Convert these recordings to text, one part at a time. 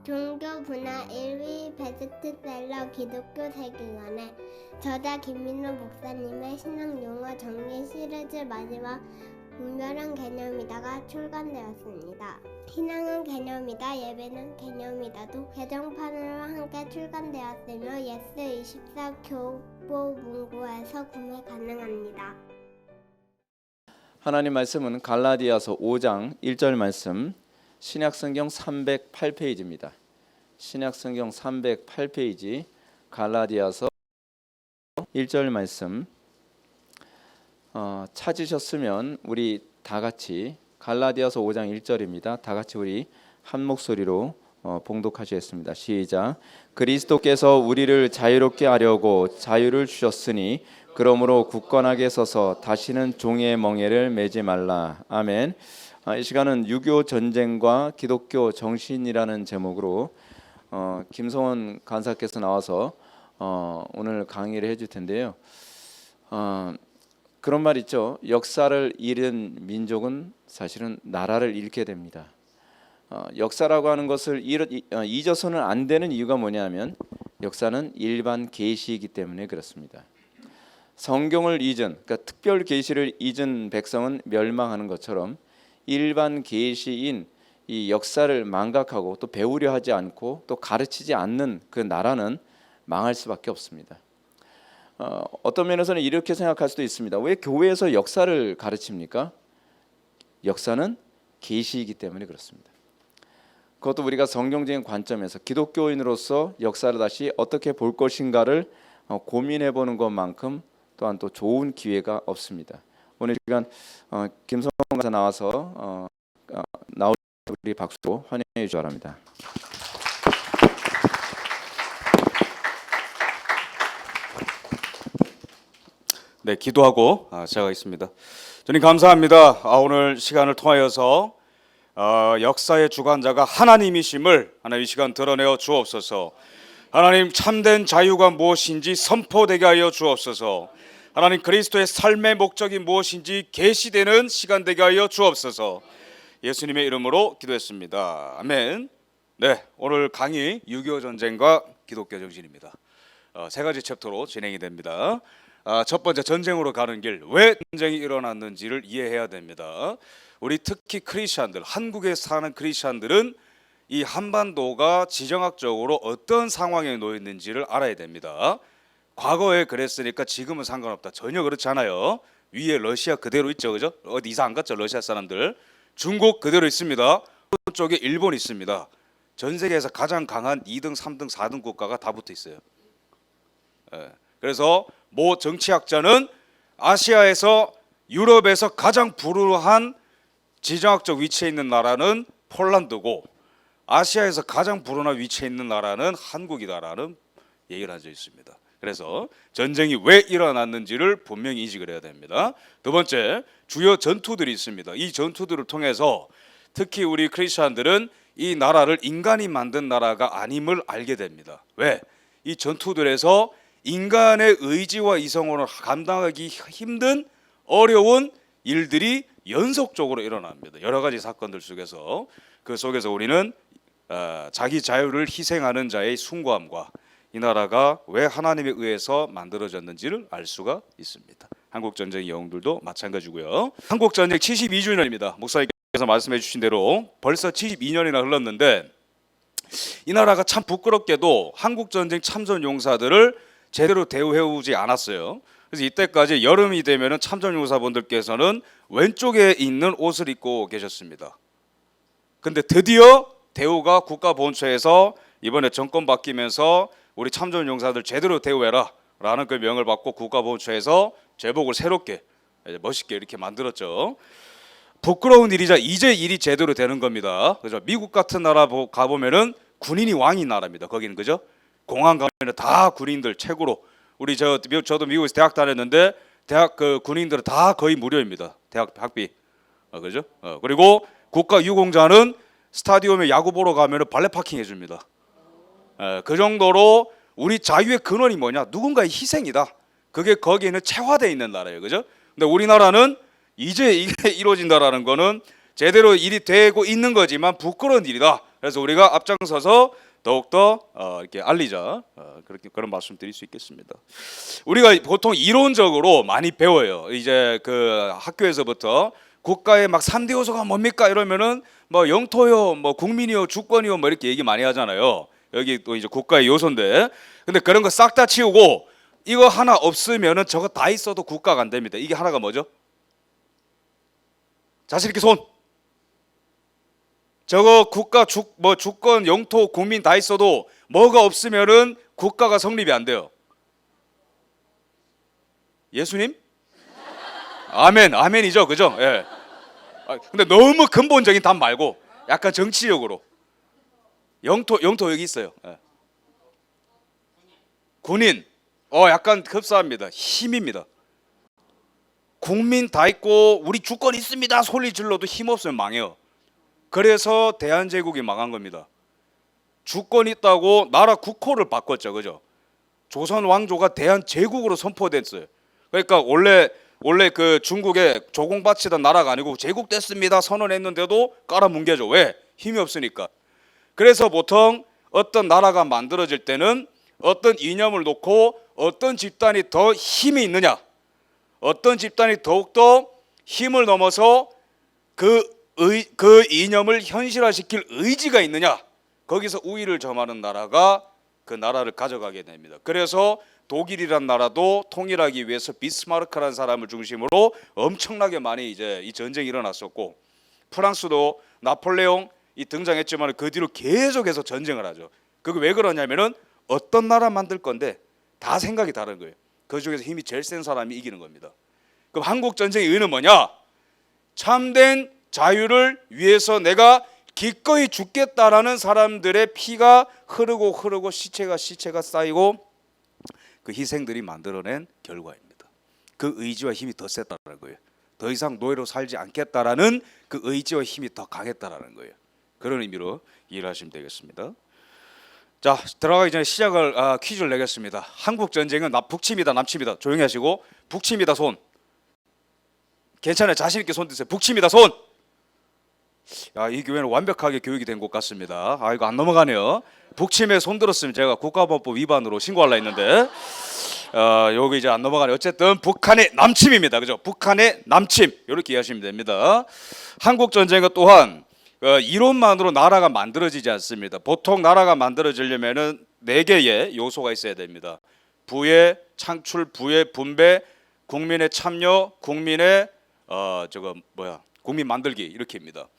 종교 분야 1위 베스트셀러 기독교 세계관에 저자 김민호 목사님의 신앙 용어 정리 시리즈 마지막 분별은 개념이다가 출간되었습니다. 신앙은 개념이다, 예배는 개념이다도 개정판으로 함께 출간되었으며 예스24 교보문고에서 구매 가능합니다. 하나님 말씀은 갈라디아서 5장 1절 말씀, 신약성경 308페이지입니다. 신약성경 308페이지 갈라디아서 1절 말씀 찾으셨으면 우리 다 같이 갈라디아서 5장 1절입니다. 다 같이 우리 한 목소리로 봉독하시겠습니다. 시작. 그리스도께서 우리를 자유롭게 하려고 자유를 주셨으니 그러므로 굳건하게 서서 다시는 종의 멍에를 매지 말라. 아멘. 이 시간은 6.25 전쟁과 기독교 정신이라는 제목으로 김성원 간사께서 나와서 오늘 강의를 해줄 텐데요. 그런 말 있죠. 역사를 잃은 민족은 사실은 나라를 잃게 됩니다. 역사라고 하는 것을 잊어서는 안 되는 이유가 뭐냐면 역사는 일반 계시이기 때문에 그렇습니다. 성경을 잊은, 그러니까 특별 계시를 잊은 백성은 멸망하는 것처럼 일반 계시인 이 역사를 망각하고 또 배우려 하지 않고 또 가르치지 않는 그 나라는 망할 수밖에 없습니다. 어떤 면에서는 이렇게 생각할 수도 있습니다. 왜 교회에서 역사를 가르칩니까? 역사는 계시이기 때문에 그렇습니다. 그것도 우리가 성경적인 관점에서 기독교인으로서 역사를 다시 어떻게 볼 것인가를 고민해 보는 것만큼 또한 또 좋은 기회가 없습니다. 오늘 시간 김성원 강사 나와서 나올 우리 박수로 환영해 주시기 바랍니다. 네, 기도하고 시작하겠습니다. 주님 감사합니다. 오늘 시간을 통하여서 역사의 주관자가 하나님이심을 하나님 이 시간 드러내어 주옵소서. 하나님 참된 자유가 무엇인지 선포되게 하여 주옵소서. 하나님 그리스도의 삶의 목적이 무엇인지 계시되는 시간 되게 하여 주옵소서. 예수님의 이름으로 기도했습니다. 아멘. 네, 오늘 강의 6.25 전쟁과 기독교 정신입니다. 세 가지 챕터로 진행이 됩니다. 첫 번째, 전쟁으로 가는 길, 왜 전쟁이 일어났는지를 이해해야 됩니다. 우리 특히 크리스천들, 한국에 사는 크리스천들은 이 한반도가 지정학적으로 어떤 상황에 놓여 있는지를 알아야 됩니다. 과거에 그랬으니까 지금은 상관없다. 전혀 그렇지 않아요. 위에 러시아 그대로 있죠, 그죠? 어디 이사 안 갔죠, 러시아 사람들. 중국 그대로 있습니다. 오른쪽에 일본 있습니다. 전 세계에서 가장 강한 2등, 3등, 4등 국가가 다 붙어 있어요. 그래서 모 정치학자는 아시아에서 유럽에서 가장 불우한 지정학적 위치에 있는 나라는 폴란드고 아시아에서 가장 불우한 위치에 있는 나라는 한국이다라는 얘기를 한 적이 있습니다. 그래서 전쟁이 왜 일어났는지를 분명히 인식을 해야 됩니다. 두 번째, 주요 전투들이 있습니다. 이 전투들을 통해서 특히 우리 크리스천들은 이 나라를 인간이 만든 나라가 아님을 알게 됩니다. 왜? 이 전투들에서 인간의 의지와 이성으로 감당하기 힘든 어려운 일들이 연속적으로 일어납니다. 여러 가지 사건들 속에서 그 속에서 우리는 자기 자유를 희생하는 자의 숭고함과 이 나라가 왜 하나님에 의해서 만들어졌는지를 알 수가 있습니다. 한국전쟁의 영웅들도 마찬가지고요. 한국전쟁 72주년입니다. 목사님께서 말씀해 주신 대로 벌써 72년이나 흘렀는데 이 나라가 참 부끄럽게도 한국전쟁 참전용사들을 제대로 대우해오지 않았어요. 그래서 이때까지 여름이 되면 참전용사분들께서는 왼쪽에 있는 옷을 입고 계셨습니다. 근데 드디어 대우가 국가보훈처에서 이번에 정권 바뀌면서 우리 참전용사들 제대로 대우해라 라는 그 명을 받고 국가보훈처에서 제복을 새롭게 멋있게 이렇게 만들었죠. 부끄러운 일이자 이제 일이 제대로 되는 겁니다. 그죠? 미국 같은 나라 가보면은 군인이 왕인 나라입니다. 거기는 그죠? 공항 가면은 다 군인들 최고로 우리 저도 미국에서 대학 다녔는데 대학 그 군인들은 다 거의 무료입니다. 대학 학비. 그죠? 그리고 국가 유공자는 스타디움에 야구 보러 가면은 발레 파킹 해줍니다. 그 정도로 우리 자유의 근원이 뭐냐? 누군가의 희생이다. 그게 거기에는 체화되어 있는 나라예요. 그죠? 근데 우리나라는 이제 이게 이루어진다라는 거는 제대로 일이 되고 있는 거지만 부끄러운 일이다. 그래서 우리가 앞장서서 더욱더 이렇게 알리자, 그런 말씀 드릴 수 있겠습니다. 우리가 보통 이론적으로 많이 배워요. 이제 그 학교에서부터 국가의 막 3대 요소가 뭡니까 이러면은 뭐 영토요, 뭐 국민이요, 주권이요, 뭐 이렇게 얘기 많이 하잖아요. 여기 또 이제 국가의 요소인데, 근데 그런 거 싹 다 치우고 이거 하나 없으면은 저거 다 있어도 국가가 안 됩니다. 이게 하나가 뭐죠? 자신 있게 손. 저거 국가 뭐 주권, 영토, 국민 다 있어도 뭐가 없으면은 국가가 성립이 안 돼요. 예수님? 아멘, 아멘이죠, 그죠? 예. 근데 너무 근본적인 답 말고 약간 정치적으로 영토 여기 있어요. 예. 군인, 약간 흡사합니다. 힘입니다. 국민 다 있고 우리 주권 있습니다 소리 질러도 힘 없으면 망해요. 그래서 대한제국이 망한 겁니다. 주권 있다고 나라 국호를 바꿨죠, 그죠? 조선 왕조가 대한제국으로 선포됐어요. 그러니까 원래 그 중국에 조공바치던 나라가 아니고 제국됐습니다 선언했는데도 깔아뭉개죠. 왜? 힘이 없으니까. 그래서 보통 어떤 나라가 만들어질 때는 어떤 이념을 놓고 어떤 집단이 더 힘이 있느냐, 어떤 집단이 더욱더 힘을 넘어서 그 이념을 현실화시킬 의지가 있느냐, 거기서 우위를 점하는 나라가 그 나라를 가져가게 됩니다. 그래서 독일이란 나라도 통일하기 위해서 비스마르크라는 사람을 중심으로 엄청나게 많이 이제 이 전쟁이 일어났었고, 프랑스도 나폴레옹이 등장했지만 그 뒤로 계속해서 전쟁을 하죠. 그게 왜 그러냐면은 어떤 나라 만들 건데 다 생각이 다른 거예요. 그 중에서 힘이 제일 센 사람이 이기는 겁니다. 그럼 한국 전쟁의 의의는 뭐냐? 참된 자유를 위해서 내가 기꺼이 죽겠다라는 사람들의 피가 흐르고 시체가 쌓이고 그 희생들이 만들어낸 결과입니다. 그 의지와 힘이 더 셌다는 거예요. 더 이상 노예로 살지 않겠다라는 그 의지와 힘이 더 강했다라는 거예요. 그런 의미로 이해하시면 되겠습니다. 자, 들어가기 전에 퀴즈를 내겠습니다. 한국 전쟁은 북침이다 남침이다? 조용히 하시고. 북침이다 손. 괜찮아요. 자신 있게 손 드세요. 북침이다 손. 야, 이 교회는 완벽하게 교육이 된 것 같습니다. 이거 안 넘어가네요. 북침에 손 들었으면 제가 국가보안법 위반으로 신고하려 했는데 여기 이제 안 넘어가네. 어쨌든 북한의 남침입니다. 그죠? 북한의 남침 이렇게 이해하시면 됩니다. 한국 전쟁은 또한 이론만으로 나라가 만들어지지 않습니다. 보통 나라가 만들어지려면은 4개의 요소가 있어야 됩니다. 부의 창출, 부의 분배, 국민의 참여, 국민의 국민 만들기 이렇게입니다.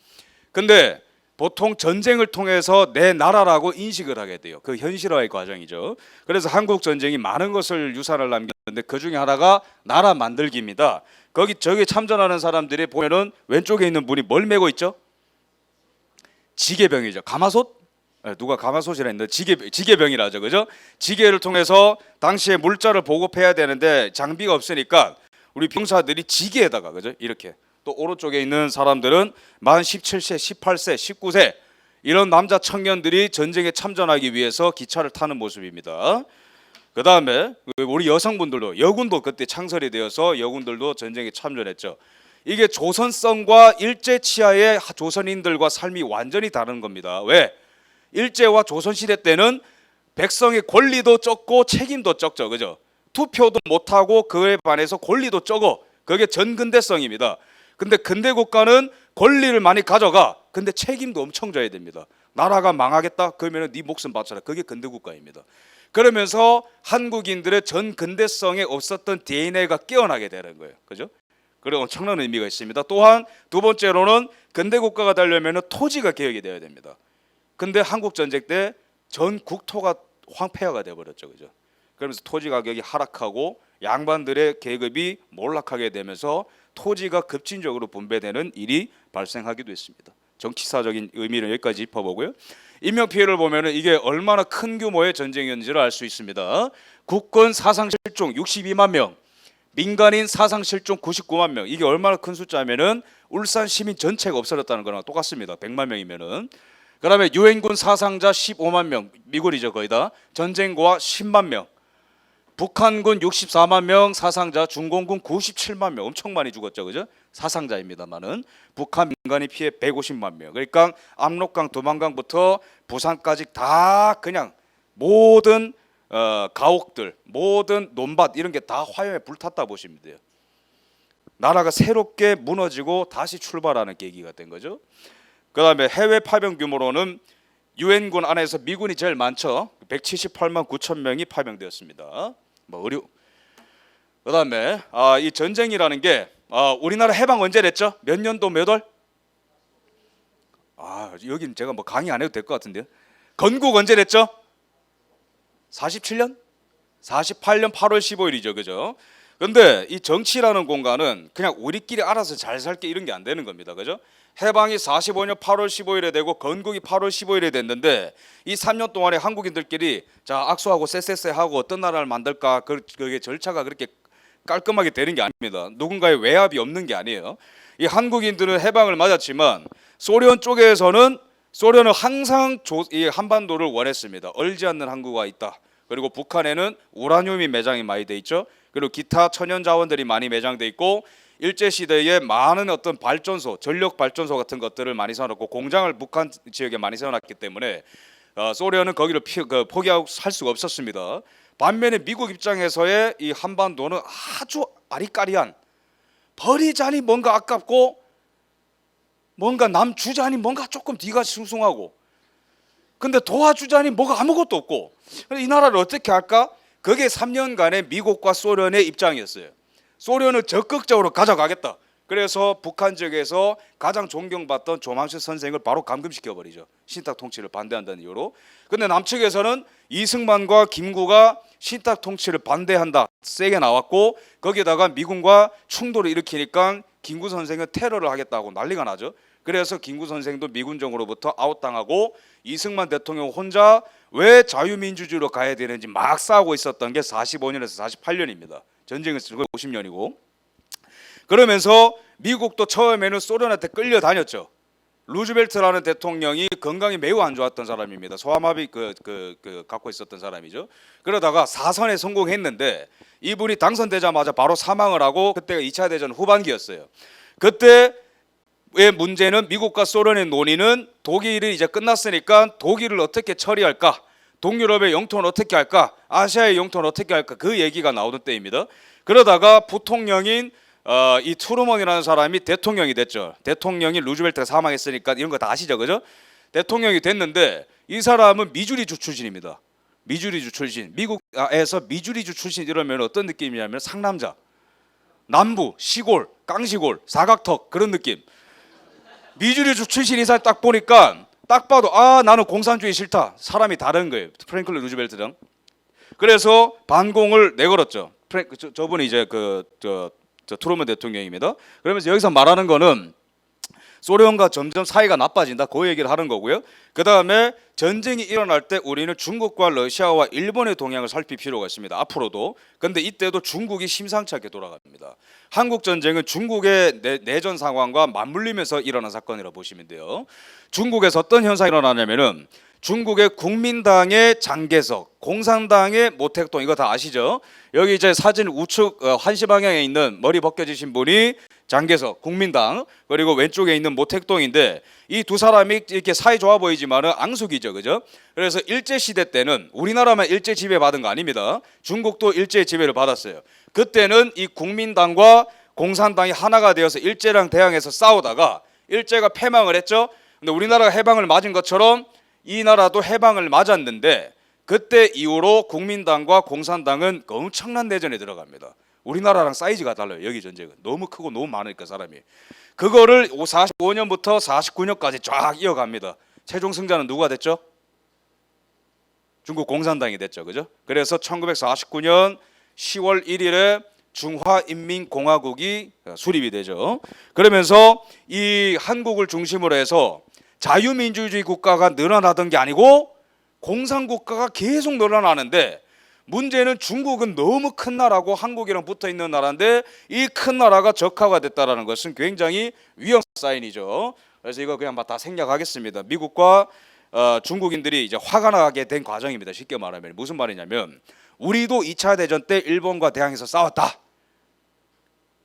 근데 보통 전쟁을 통해서 내 나라라고 인식을 하게 돼요. 그 현실화의 과정이죠. 그래서 한국 전쟁이 많은 것을 유산을 남겼는데 그 중에 하나가 나라 만들기입니다. 저기 참전하는 사람들이 보면은 왼쪽에 있는 분이 뭘 메고 있죠? 지게병이죠. 가마솥? 누가 가마솥이라 했는데 지게병이라죠, 그죠? 지게를 통해서 당시에 물자를 보급해야 되는데 장비가 없으니까 우리 병사들이 지게에다가, 그죠? 이렇게. 또 오른쪽에 있는 사람들은 만 17세, 18세, 19세 이런 남자 청년들이 전쟁에 참전하기 위해서 기차를 타는 모습입니다. 그 다음에 우리 여성분들도, 여군도 그때 창설이 되어서 여군들도 전쟁에 참전했죠. 이게 조선성과 일제치하의 조선인들과 삶이 완전히 다른 겁니다. 왜? 일제와 조선시대 때는 백성의 권리도 적고 책임도 적죠, 그죠? 투표도 못하고 그에 반해서 권리도 적어. 그게 전근대성입니다. 근데 근대 국가는 권리를 많이 가져가. 근데 책임도 엄청 져야 됩니다. 나라가 망하겠다? 그러면 네 목숨 바쳐라. 그게 근대 국가입니다. 그러면서 한국인들의 전근대성에 없었던 DNA가 깨어나게 되는 거예요. 그죠? 그런 엄청난 의미가 있습니다. 또한 두 번째로는 근대 국가가 되려면 토지가 개혁이 되어야 됩니다. 근데 한국 전쟁 때 전 국토가 황폐화가 되어 버렸죠. 그죠? 그러면서 토지 가격이 하락하고 양반들의 계급이 몰락하게 되면서 토지가 급진적으로 분배되는 일이 발생하기도 했습니다. 정치사적인 의미를 여기까지 짚어보고요. 인명피해를 보면 이게 얼마나 큰 규모의 전쟁이었는지를 알 수 있습니다. 국군 사상실종 62만 명, 민간인 사상실종 99만 명. 이게 얼마나 큰 숫자면은 울산 시민 전체가 없어졌다는 거랑 똑같습니다. 100만 명이면은. 그다음에 유엔군 사상자 15만 명, 미군이죠 거의 다. 전쟁고아 10만 명. 북한군 64만 명 사상자, 중공군 97만 명, 엄청 많이 죽었죠, 그죠? 사상자입니다만은 북한 민간인 피해 150만 명. 그러니까 압록강, 두만강부터 부산까지 다 그냥 모든 가옥들, 모든 논밭 이런 게 다 화염에 불탔다 보시면 돼요. 나라가 새롭게 무너지고 다시 출발하는 계기가 된 거죠. 그다음에 해외 파병 규모로는 유엔군 안에서 미군이 제일 많죠. 178만 9천 명이 파병되었습니다. 그다음에 이 전쟁이라는 게 우리나라 해방 언제 됐죠? 몇 년도 몇 월? 여긴 제가 뭐 강의 안 해도 될 것 같은데요. 건국 언제 됐죠? 47년? 48년 8월 15일이죠, 그죠? 근데 이 정치라는 공간은 그냥 우리끼리 알아서 잘 살게 이런 게 안 되는 겁니다, 그죠? 해방이 45년 8월 15일에 되고 건국이 8월 15일에 됐는데 이 3년 동안에 한국인들끼리 자 악수하고 쎄쎄쎄하고 어떤 나라를 만들까 그게 절차가 그렇게 깔끔하게 되는 게 아닙니다. 누군가의 외압이 없는 게 아니에요. 이 한국인들은 해방을 맞았지만 소련 쪽에서는 소련은 항상 이 한반도를 원했습니다. 얼지 않는 항구가 있다. 그리고 북한에는 우라늄이 매장이 많이 돼 있죠. 그리고 기타 천연 자원들이 많이 매장돼 있고 일제 시대에 많은 어떤 발전소, 전력 발전소 같은 것들을 많이 세워놨고 공장을 북한 지역에 많이 세워놨기 때문에 소련은 거기를 포기하고 살 수가 없었습니다. 반면에 미국 입장에서의 이 한반도는 아주 아리까리한 버리자니 뭔가 아깝고 뭔가 남 주자니 뭔가 조금 뒤가 숭숭하고 근데 도와주자니 뭐가 아무것도 없고 이 나라를 어떻게 할까? 그게 3년간의 미국과 소련의 입장이었어요. 소련을 적극적으로 가져가겠다. 그래서 북한 지역에서 가장 존경받던 조망식 선생을 바로 감금시켜버리죠. 신탁 통치를 반대한다는 이유로. 근데 남측에서는 이승만과 김구가 신탁 통치를 반대한다 세게 나왔고 거기에다가 미군과 충돌을 일으키니까 김구 선생은 테러를 하겠다고 난리가 나죠. 그래서 김구 선생도 미군정으로부터 아웃당하고 이승만 대통령 혼자 왜 자유민주주의로 가야 되는지 막 싸우고 있었던 게 45년에서 48년입니다. 전쟁은 50년이고 그러면서 미국도 처음에는 소련한테 끌려다녔죠. 루즈벨트라는 대통령이 건강이 매우 안 좋았던 사람입니다. 소아마비 갖고 있었던 사람이죠. 그러다가 사선에 성공했는데 이분이 당선되자마자 바로 사망을 하고 그때가 2차 대전 후반기였어요. 그때의 문제는 미국과 소련의 논의는 독일이 이제 끝났으니까 독일을 어떻게 처리할까? 동유럽의 영토는 어떻게 할까? 아시아의 영토는 어떻게 할까? 그 얘기가 나오던 때입니다. 그러다가 부통령인 이 트루먼이라는 사람이 대통령이 됐죠. 대통령이 루즈벨트가 사망했으니까 이런 거 다 아시죠, 그죠? 대통령이 됐는데 이 사람은 미주리주 출신입니다. 미주리주 출신. 미국에서 미주리주 출신 이러면 어떤 느낌이냐면 상남자, 남부, 시골, 깡시골, 사각턱 그런 느낌. 미주리주 출신 이 사람 딱 보니까 딱 봐도 나는 공산주의 싫다. 사람이 다른 거예요. 프랭클린 루즈벨트랑. 그래서 반공을 내걸었죠. 저분이 이제 트루먼 대통령입니다. 그러면서 여기서 말하는 거는 소련과 점점 사이가 나빠진다. 그 얘기를 하는 거고요. 그 다음에 전쟁이 일어날 때 우리는 중국과 러시아와 일본의 동향을 살필 필요가 있습니다. 앞으로도. 근데 이때도 중국이 심상치 않게 돌아갑니다. 한국 전쟁은 중국의 내전 상황과 맞물리면서 일어난 사건이라고 보시면 돼요. 중국에서 어떤 현상이 일어나냐면은 중국의 국민당의 장개석, 공산당의 모택동 이거 다 아시죠? 여기 이제 사진 우측 한시 방향에 있는 머리 벗겨지신 분이 장개석, 국민당 그리고 왼쪽에 있는 모택동인데 이 두 사람이 이렇게 사이 좋아 보이지만은 앙숙이죠, 그죠? 그래서 일제 시대 때는 우리나라만 일제 지배 받은 거 아닙니다. 중국도 일제 지배를 받았어요. 그때는 이 국민당과 공산당이 하나가 되어서 일제랑 대항해서 싸우다가 일제가 패망을 했죠. 근데 우리나라가 해방을 맞은 것처럼 이 나라도 해방을 맞았는데 그때 이후로 국민당과 공산당은 엄청난 내전에 들어갑니다. 우리나라랑 사이즈가 달라요. 여기 전쟁은 너무 크고 너무 많으니까 사람이. 그거를 45년부터 49년까지 쫙 이어갑니다. 최종 승자는 누가 됐죠? 중국 공산당이 됐죠, 그죠? 그래서 1949년 10월 1일에 중화인민공화국이 수립이 되죠. 그러면서 이 한국을 중심으로 해서 자유민주주의 국가가 늘어나던 게 아니고 공산국가가 계속 늘어나는데 문제는 중국은 너무 큰 나라고 한국이랑 붙어 있는 나라인데 이 큰 나라가 적화가 됐다는 것은 굉장히 위험한 사인이죠. 그래서 이거 그냥 다 생략하겠습니다. 미국과 중국인들이 이제 화가 나게 된 과정입니다. 쉽게 말하면 무슨 말이냐면 우리도 2차 대전 때 일본과 대항해서 싸웠다.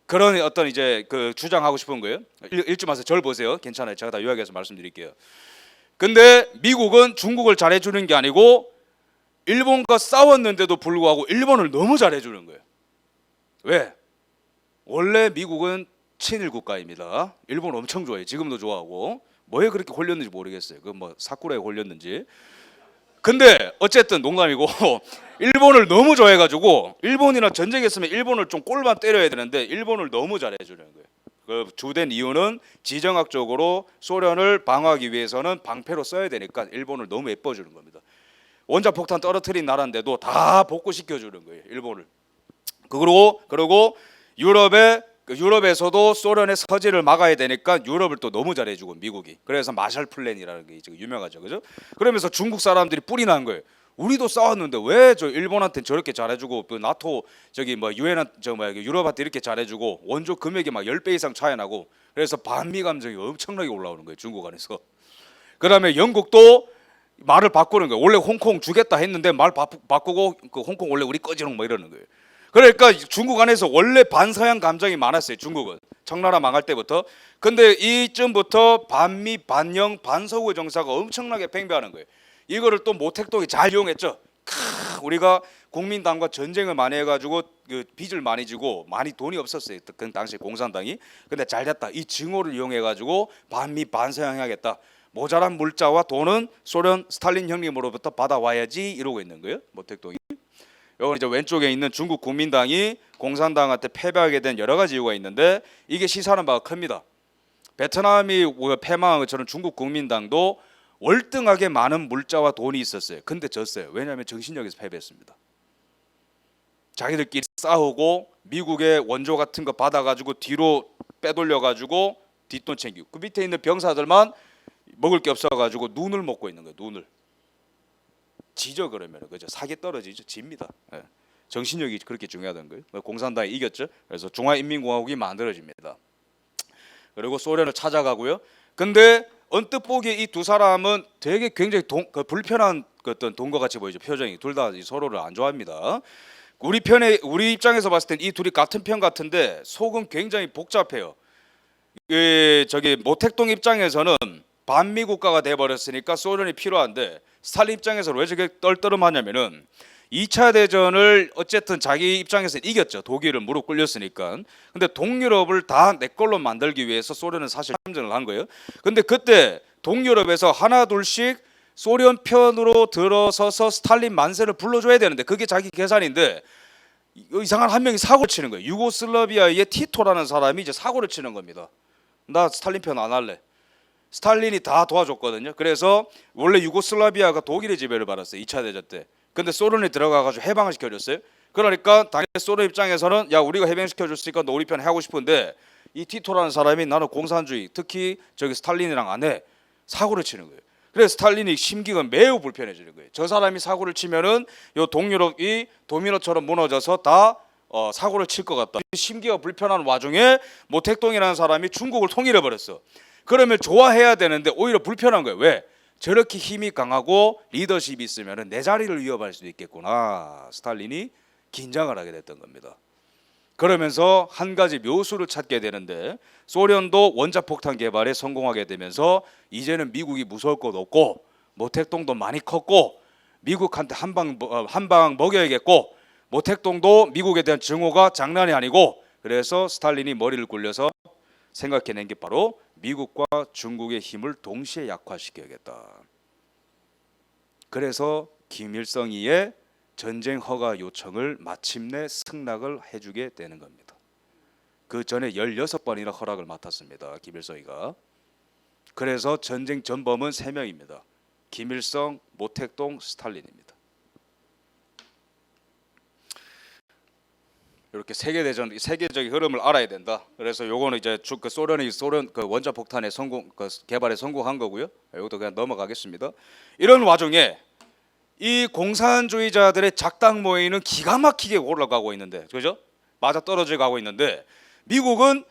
그런 어떤 이제 그 주장하고 싶은 거예요. 읽지 마세요. 절 보세요. 괜찮아요. 제가 다 요약해서 말씀드릴게요. 근데 미국은 중국을 잘해주는 게 아니고 일본과 싸웠는데도 불구하고 일본을 너무 잘해주는 거예요. 왜? 원래 미국은 친일 국가입니다. 일본 엄청 좋아해요. 지금도 좋아하고. 뭐에 그렇게 홀렸는지 모르겠어요. 그 뭐 사쿠라에 홀렸는지. 근데 어쨌든 농담이고 일본을 너무 좋아해가지고 일본이랑 전쟁했으면 일본을 좀 꼴만 때려야 되는데 일본을 너무 잘해주는 거예요. 그 주된 이유는 지정학적으로 소련을 방어하기 위해서는 방패로 써야 되니까 일본을 너무 예뻐주는 겁니다. 원자폭탄 떨어뜨린 나라인데도 다 복구시켜주는 거예요. 일본을. 그리고 유럽에서도 소련의 서지를 막아야 되니까 유럽을 또 너무 잘해주고 미국이. 그래서 마샬 플랜이라는 게 지금 유명하죠, 그죠? 그러면서 중국 사람들이 뿔이 난 거예요. 우리도 싸웠는데 왜 저 일본한테 저렇게 잘해주고 그 나토 저기 뭐 유엔 유럽한테 이렇게 잘해주고 원조 금액이 막 10배 이상 차이 나고 그래서 반미 감정이 엄청나게 올라오는 거예요, 중국 안에서. 그다음에 영국도 말을 바꾸는 거예요. 원래 홍콩 주겠다 했는데 말 바꾸고 그 홍콩 원래 우리 거지롱 뭐 이러는 거예요. 그러니까 중국 안에서 원래 반서양 감정이 많았어요. 중국은 청나라 망할 때부터. 근데 이쯤부터 반미 반영 반서구 정사가 엄청나게 팽배하는 거예요. 이거를 또 모택동이 잘 이용했죠. 우리가 국민당과 전쟁을 많이 해가지고 그 빚을 많이 지고 많이 돈이 없었어요. 그 당시 공산당이. 근데 잘 됐다. 이 증오를 이용해가지고 반미 반서양하겠다. 모자란 물자와 돈은 소련 스탈린 형님으로부터 받아와야지 이러고 있는 거예요. 모택동이. 여기 이제 왼쪽에 있는 중국 국민당이 공산당한테 패배하게 된 여러 가지 이유가 있는데 이게 시사하는 바가 큽니다. 베트남이 패망한 것처럼 중국 국민당도 월등하게 많은 물자와 돈이 있었어요. 근데 졌어요. 왜냐하면 정신력에서 패배했습니다. 자기들끼리 싸우고 미국의 원조 같은 거 받아가지고 뒤로 빼돌려가지고 뒷돈 챙기고 그 밑에 있는 병사들만 먹을 게 없어가지고 눈을 먹고 있는 거예요. 눈을. 지죠 그러면 그죠 사기 떨어지죠 집니다. 예. 정신력이 그렇게 중요하던 거예요. 공산당이 이겼죠. 그래서 중화인민공화국이 만들어집니다. 그리고 소련을 찾아가고요. 근데 언뜻 보기에 이 두 사람은 되게 굉장히 불편한 어떤 동거 같이 보이죠. 표정이 둘 다 서로를 안 좋아합니다. 우리 입장에서 봤을 땐 이 둘이 같은 편 같은데 속은 굉장히 복잡해요. 저기 모택동 입장에서는 반미 국가가 돼버렸으니까 소련이 필요한데 스탈린 입장에서는 왜 저게 떨떠름하냐면은 2차 대전을 어쨌든 자기 입장에서 이겼죠. 독일을 무릎 꿇렸으니까. 근데 동유럽을 다 내 걸로 만들기 위해서 소련은 사실 참전을 한 거예요. 근데 그때 동유럽에서 하나 둘씩 소련 편으로 들어서서 스탈린 만세를 불러줘야 되는데 그게 자기 계산인데 이상한 한 명이 사고를 치는 거예요. 유고슬라비아의 티토라는 사람이 이제 사고를 치는 겁니다. 나 스탈린 편 안 할래. 스탈린이 다 도와줬거든요. 그래서 원래 유고슬라비아가 독일의 지배를 받았어요. 2차 대전 때. 근데 소련이 들어가가지고 해방을 시켜줬어요. 그러니까 당연히 소련 입장에서는 야 우리가 해방시켜줬으니까 너 우리 편 하고 싶은데 이 티토라는 사람이 나는 공산주의 특히 저기 스탈린이랑 안 해. 사고를 치는 거예요. 그래서 스탈린이 심기가 매우 불편해지는 거예요. 저 사람이 사고를 치면은 요 동유럽이 도미노처럼 무너져서 다 사고를 칠 것 같다. 심기가 불편한 와중에 모택동이라는 사람이 중국을 통일해 버렸어. 그러면 좋아해야 되는데 오히려 불편한 거예요. 왜? 저렇게 힘이 강하고 리더십이 있으면 내 자리를 위협할 수도 있겠구나. 스탈린이 긴장을 하게 됐던 겁니다. 그러면서 한 가지 묘수를 찾게 되는데 소련도 원자폭탄 개발에 성공하게 되면서 이제는 미국이 무서울 것 없고 모택동도 많이 컸고 미국한테 한 방 먹여야겠고 모택동도 미국에 대한 증오가 장난이 아니고 그래서 스탈린이 머리를 굴려서 생각해낸 게 바로 미국과 중국의 힘을 동시에 약화시켜야겠다. 그래서 김일성이의 전쟁 허가 요청을 마침내 승낙을 해주게 되는 겁니다. 그 전에 16번이나 허락을 맡았습니다. 김일성이가. 그래서 전쟁 전범은 3명입니다. 김일성, 모택동, 스탈린입니다. 이렇게 세계대전 세계적인 흐름을 알아야 된다. 그래서 요거는 이제 소련이 그 원자폭탄의 성공 개발에 성공한 거고요. 이것도 그냥 넘어가겠습니다. 이런 와중에 이 공산주의자들의 작당 모의는 기가 막히게 올라가고 있는데, 그죠? 맞아 떨어져 가고 있는데 미국은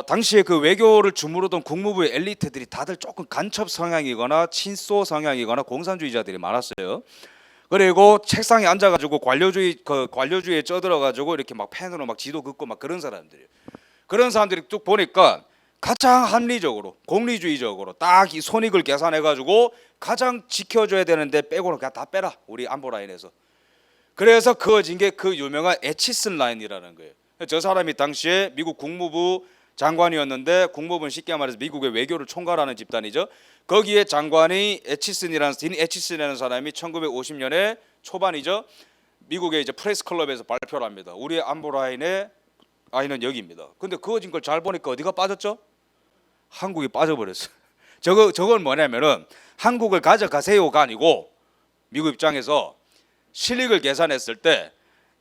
당시에 그 외교를 주무르던 국무부의 엘리트들이 다들 조금 간첩 성향이거나 친소 성향이거나 공산주의자들이 많았어요. 그리고 책상에 앉아가지고 관료주의에 쩌들어가지고 이렇게 막 펜으로 막 지도 긋고 막 그런 사람들이에요. 그런 사람들이 쭉 보니까 가장 합리적으로 공리주의적으로 딱 이 손익을 계산해가지고 가장 지켜줘야 되는데 빼고는 그냥 다 빼라 우리 안보 라인에서. 그래서 그어진 게 그 유명한 애치슨 라인이라는 거예요. 저 사람이 당시에 미국 국무부 장관이었는데, 국무부는 쉽게 말해서 미국의 외교를 총괄하는 집단이죠. 거기에 장관이 딘 애치슨이라는 사람이 1950년에 초반이죠. 미국의 이제 프레스 클럽에서 발표를 합니다. 우리의 안보 라인의 아이는 여기입니다. 근데 그어진 걸 잘 보니까 어디가 빠졌죠? 한국이 빠져버렸어요. 저건 뭐냐면은 한국을 가져가세요가 아니고 미국 입장에서 실익을 계산했을 때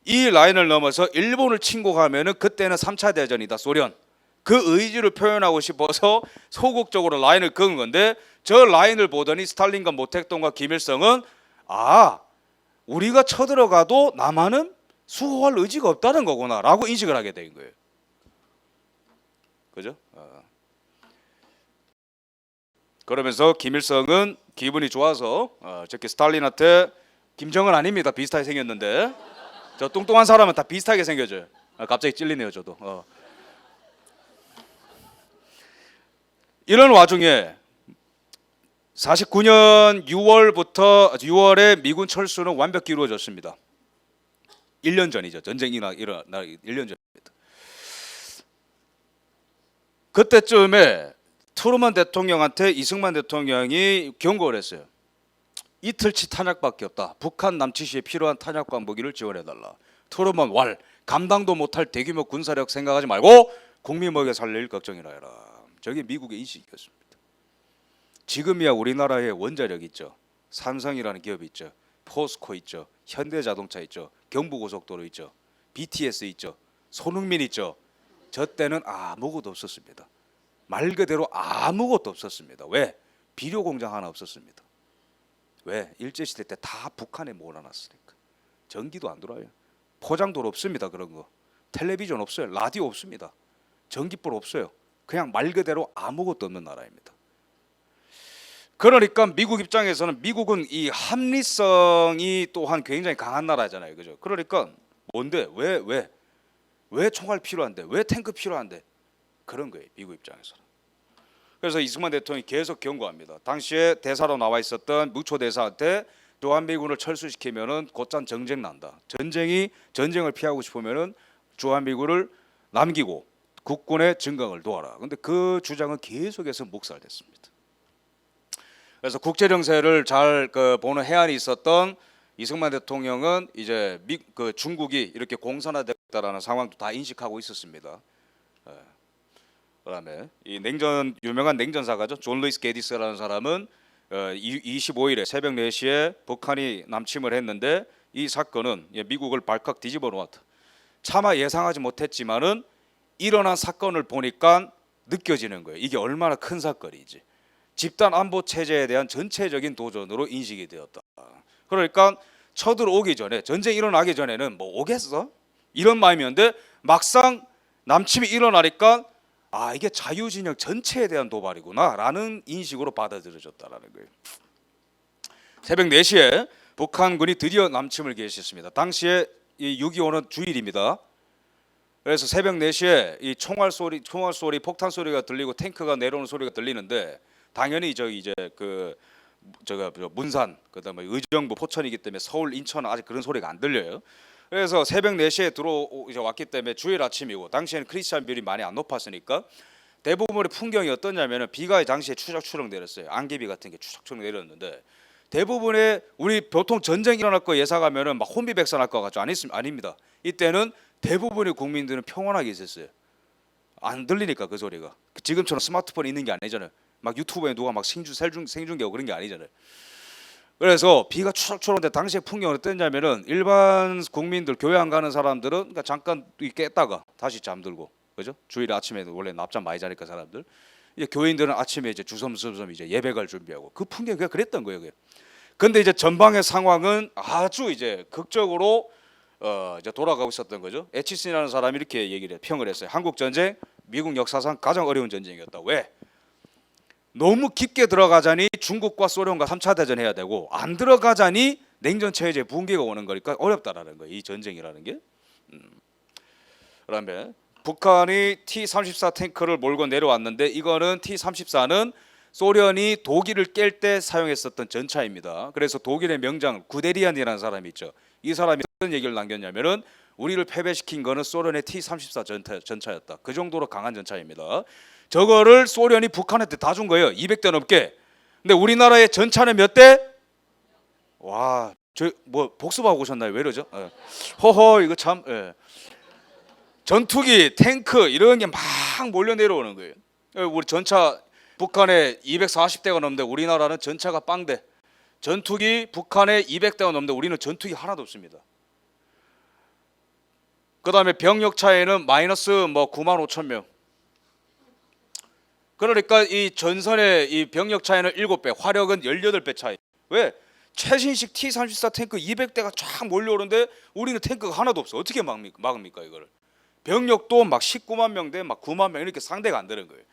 이 라인을 넘어서 일본을 침공하면은 그때는 3차 대전이다, 소련. 그 의지를 표현하고 싶어서 소극적으로 라인을 그은 건데, 저 라인을 보더니 스탈린과 모택동과 김일성은 우리가 쳐들어가도 남한은 수호할 의지가 없다는 거구나라고 인식을 하게 된 거예요. 그죠? 그러면서 김일성은 기분이 좋아서 저렇게 스탈린한테 김정은 아닙니다. 비슷하게 생겼는데 저 뚱뚱한 사람은 다 비슷하게 생겨져요. 갑자기 찔리네요, 저도. 이런 와중에 49년 6월에 미군 철수는 완벽히 이루어졌습니다. 1년 전이죠. 전쟁이 일어나 1년 전입니다. 그때쯤에 트루먼 대통령한테 이승만 대통령이 경고를 했어요. 이틀치 탄약밖에 없다. 북한 남치 시에 필요한 탄약과 무기를 지원해달라. 트루먼 감당도 못할 대규모 군사력 생각하지 말고 국민 먹여 살릴 일 걱정이라 해라. 저게 미국의 인식이었습니다. 지금이야 우리나라에 원자력 있죠. 삼성이라는 기업이 있죠. 포스코 있죠. 현대자동차 있죠. 경부고속도로 있죠. BTS 있죠. 손흥민 있죠. 저 때는 아무것도 없었습니다. 말 그대로 아무것도 없었습니다. 왜? 비료 공장 하나 없었습니다. 왜? 일제시대 때 다 북한에 몰아놨으니까. 전기도 안 들어와요. 포장도로 없습니다. 그런 거. 텔레비전 없어요. 라디오 없습니다. 전기불 없어요. 그냥 말 그대로 아무것도 없는 나라입니다. 그러니까 미국 입장에서는, 미국은 이 합리성이 또한 굉장히 강한 나라잖아요. 그죠? 그러니까 뭔데? 왜 총알 필요한데? 왜 탱크 필요한데? 그런 거예요. 미국 입장에서는. 그래서 이승만 대통령이 계속 경고합니다. 당시에 대사로 나와 있었던 무초 대사한테 주한미군을 철수시키면은 곧장 전쟁 난다. 전쟁을 피하고 싶으면은 주한미군을 남기고 국군의 증강을 도와라. 근데 그 주장은 계속해서 묵살됐습니다. 그래서 국제 정세를 잘 보는 해안이 있었던 이승만 대통령은 이제 중국이 이렇게 공산화됐다라는 상황도 다 인식하고 있었습니다. 그다음에 이 유명한 냉전사가죠. 존 루이스 게디스라는 사람은 25일에 새벽 4시에 북한이 남침을 했는데, 이 사건은 미국을 발칵 뒤집어 놓았다. 차마 예상하지 못했지만은 일어난 사건을 보니까 느껴지는 거예요. 이게 얼마나 큰 사건인지. 집단 안보 체제에 대한 전체적인 도전으로 인식이 되었다. 그러니까 쳐들어오기 전에, 전쟁 일어나기 전에는 뭐 오겠어? 이런 마음이었는데 막상 남침이 일어나니까 이게 자유진영 전체에 대한 도발이구나라는 인식으로 받아들여졌다라는 거예요. 새벽 4시에 북한군이 드디어 남침을 개시했습니다. 당시에 이 6.25는 주일입니다. 그래서 새벽 4시에 이 총알 소리, 폭탄 소리가 들리고 탱크가 내려오는 소리가 들리는데, 당연히 문산, 그다음에 의정부, 포천이기 때문에 서울, 인천은 아직 그런 소리가 안 들려요. 그래서 새벽 4시에 왔기 때문에 주일 아침이고, 당시에는 크리스찬 비율이 많이 안 높았으니까 대부분의 풍경이 어떠냐면은 비가 당시에 추적추적 내렸어요. 안개비 같은 게 추적추적 내렸는데, 대부분의 우리 보통 전쟁 일어날 거 예상하면은 막 혼비백산할 것 같죠. 아닙니다. 이때는 대부분의 국민들은 평온하게 있었어요. 안 들리니까 그 소리가. 지금처럼 스마트폰이 있는 게 아니잖아요. 막 유튜브에 누가 막 생중계하고 그런 게 아니잖아요. 그래서 비가 추적추적인데 당시에 풍경은 어땠냐면은, 일반 국민들, 교회 안 가는 사람들은 그러니까 잠깐 깼다가 다시 잠들고, 그죠? 주일 아침에 원래 낮잠 많이 자니까 사람들. 이제 교인들은 아침에 이제 주섬주섬 이제 예배 갈 준비하고, 그 풍경이 그랬던 거예요. 그게. 근데 이제 전방의 상황은 아주 이제 극적으로 이제 돌아가고 있었던 거죠. 애치슨이라는 사람이 이렇게 평을 했어요. 한국 전쟁, 미국 역사상 가장 어려운 전쟁이었다. 왜? 너무 깊게 들어가자니 중국과 소련과 3차 대전 해야 되고, 안 들어가자니 냉전 체제 붕괴가 오는 거니까 어렵다라는 거예요. 이 전쟁이라는 게. 그다음에 북한이 T-34 탱크를 몰고 내려왔는데 이거는 T-34는 소련이 독일을 깰 때 사용했었던 전차입니다. 그래서 독일의 명장 구데리안이라는 사람이 있죠. 이 사람이 어떤 얘기를 남겼냐면은 우리를 패배시킨 거는 소련의 T-34 전차였다. 그 정도로 강한 전차입니다. 저거를 소련이 북한한테 다 준 거예요. 200대 넘게. 근데 우리나라의 전차는 몇 대? 와, 저 뭐 복습하고 오셨나요? 왜 이러죠? 예. 허허, 이거 참. 예. 전투기, 탱크 이런 게 막 몰려 내려오는 거예요. 우리 전차 북한에 240대가 넘는데 우리나라는 전차가 빵대. 전투기 북한에 200대가 넘는데 우리는 전투기 하나도 없습니다. 그다음에 병력 차이는 마이너스 뭐 9만 5천 명. 그러니까 이 전선의 이 병력 차이는 7배, 화력은 18배 차이. 왜? 최신식 T-34 탱크 200대가 쫙 몰려오는데 우리는 탱크가 하나도 없어. 어떻게 막습니까 이거를? 병력도 막 19만 명대, 막 9만 명 이렇게 상대가 안 되는 거예요.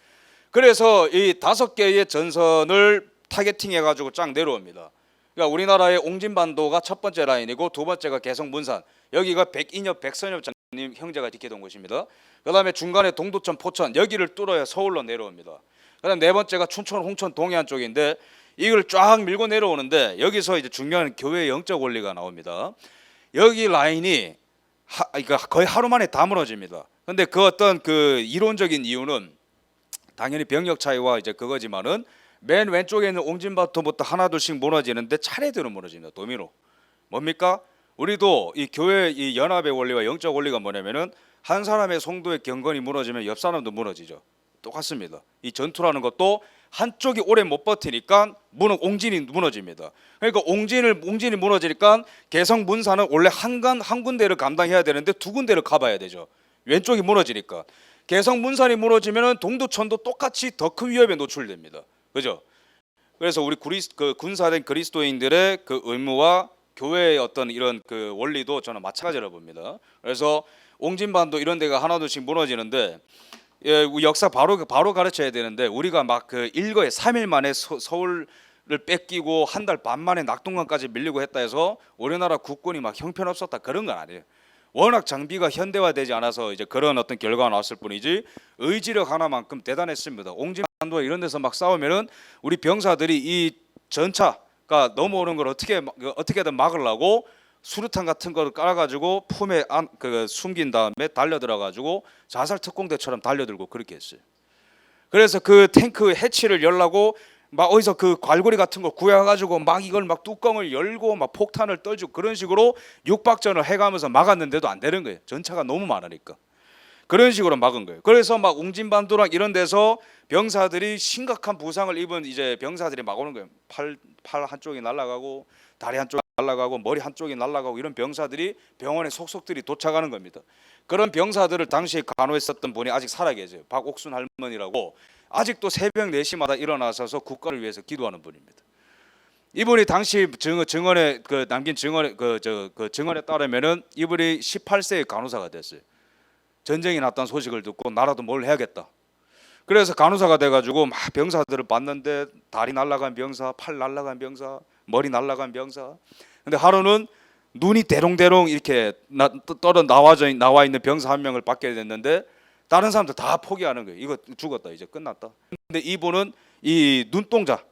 그래서 이 5개의 전선을 타겟팅해가지고 쫙 내려옵니다. 그러니까 우리나라의 옹진반도가 첫 번째 라인이고 두 번째가 개성 문산. 여기가 백인엽, 백선엽 장님 형제가 지키던 곳입니다. 그다음에 중간에 동두천, 포천 여기를 뚫어야 서울로 내려옵니다. 그다음 네 번째가 춘천, 홍천, 동해안 쪽인데 이걸 쫙 밀고 내려오는데 여기서 이제 중요한 교회의 영적 원리가 나옵니다. 여기 라인이 그러니까 거의 하루 만에 다 무너집니다. 근데 그 어떤 그 이론적인 이유는 당연히 병력 차이와 이제 그거지만은 맨 왼쪽에 있는 옹진바토부터 하나둘씩 무너지는데 차례대로 무너집니다. 도미노. 뭡니까? 우리도 이 교회 이 연합의 원리와 영적 원리가 뭐냐면은 한 사람의 성도의 경건이 무너지면 옆 사람도 무너지죠. 똑같습니다. 이 전투라는 것도 한쪽이 오래 못 버티니까 옹진이 무너집니다. 그러니까 옹진이 무너지니까 개성 문사는 원래 한 군데를 감당해야 되는데 두 군데를 가봐야 되죠. 왼쪽이 무너지니까. 개성 문산이 무너지면은 동두천도 똑같이 더 큰 위협에 노출됩니다. 그죠? 그래서 우리 군사된 그리스도인들의 그 의무와 교회의 어떤 이런 그 원리도 저는 마찬가지라고 봅니다. 그래서 옹진반도 이런 데가 하나둘씩 무너지는데 예, 역사 바로 가르쳐야 되는데 우리가 막 그 일거에 3일 만에 서울을 뺏기고 한 달 반 만에 낙동강까지 밀리고 했다 해서 우리나라 국군이 막 형편없었다 그런 건 아니에요. 워낙 장비가 현대화되지 않아서 이제 그런 어떤 결과가 나왔을 뿐이지 의지력 하나만큼 대단했습니다. 옹진반도 이런 데서 막 싸우면은 우리 병사들이 이 전차가 넘어오는 걸 어떻게든 막으려고 수류탄 같은 거를 깔아가지고 품에 숨긴 다음에 달려들어가지고 자살 특공대처럼 달려들고 그렇게 했어요. 그래서 그 탱크 해치를 열라고 막 어디서 그 갈고리 같은 거 구해가지고 막 이걸 막 뚜껑을 열고 막 폭탄을 떠주고 그런 식으로 육박전을 해가면서 막았는데도 안 되는 거예요. 전차가 너무 많으니까. 그런 식으로 막은 거예요. 그래서 막 옹진반도랑 이런 데서 병사들이 심각한 부상을 입은 이제 병사들이 막 오는 거예요. 팔 한쪽이 날아가고 다리 한쪽이 날아가고 머리 한쪽이 날아가고 이런 병사들이 병원에 속속들이 도착하는 겁니다. 그런 병사들을 당시에 간호했었던 분이 아직 살아 계세요. 박옥순 할머니라고 아직도 새벽 4시마다 일어나셔서 국가를 위해서 기도하는 분입니다. 이분이 당시 증언에 남긴 증언에 증언에 따르면은 이분이 18세에 간호사가 됐어요. 전쟁이 났다는 소식을 듣고 나라도 뭘 해야겠다. 그래서 간호사가 돼가지고 막 병사들을 봤는데 다리 날아간 병사, 팔 날아간 병사, 머리 날아간 병사. 근데 하루는 눈이 대롱대롱 이렇게 나와 있는 병사 한 명을 받게 됐는데 다른 사람들 다 포기하는 거예요. 이거 죽었다 이제 끝났다. 근데 이분은 이 눈동자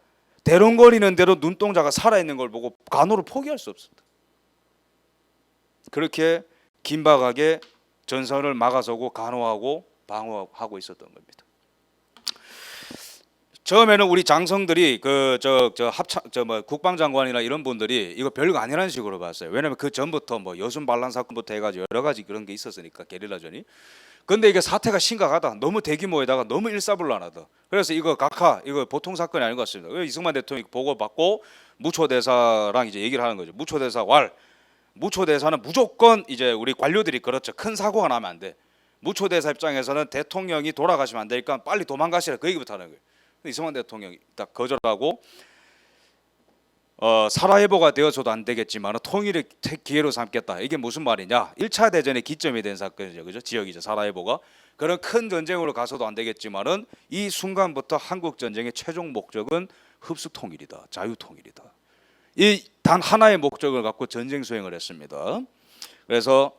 대롱거리는 대로 눈동자가 살아있는 걸 보고 간호를 포기할 수 없습니다. 그렇게 긴박하게 전선을 막아서고 간호하고 방어하고 있었던 겁니다. 처음에는 우리 장성들이 국방장관이나 이런 분들이 이거 별거 아니라는 식으로 봤어요. 왜냐하면 그 전부터 뭐 여순 반란 사건부터 해가지고 여러 가지 그런 게 있었으니까 게릴라전이. 근데 이게 사태가 심각하다. 너무 대규모에다가 너무 일사불란하다. 그래서 이거 이거 보통 사건이 아닌 것 같습니다. 이승만 대통령이 보고 받고 무초대사랑 이제 얘기를 하는 거죠. 무초대사는 무조건 이제 우리 관료들이 그렇죠. 큰 사고가 나면 안 돼. 무초대사 입장에서는 대통령이 돌아가시면 안 되니까 빨리 도망가시라 그 얘기부터 하는 거예요. 이승만 대통령이 딱 거절하고 사라예보가 되어서도 안 되겠지만 통일의 기회로 삼겠다. 이게 무슨 말이냐? 1차 대전의 기점이 된 사건이죠. 그죠? 지역이죠. 사라예보가. 그런 큰 전쟁으로 가서도 안 되겠지만은 이 순간부터 한국 전쟁의 최종 목적은 흡수 통일이다. 자유 통일이다. 이 단 하나의 목적을 갖고 전쟁 수행을 했습니다. 그래서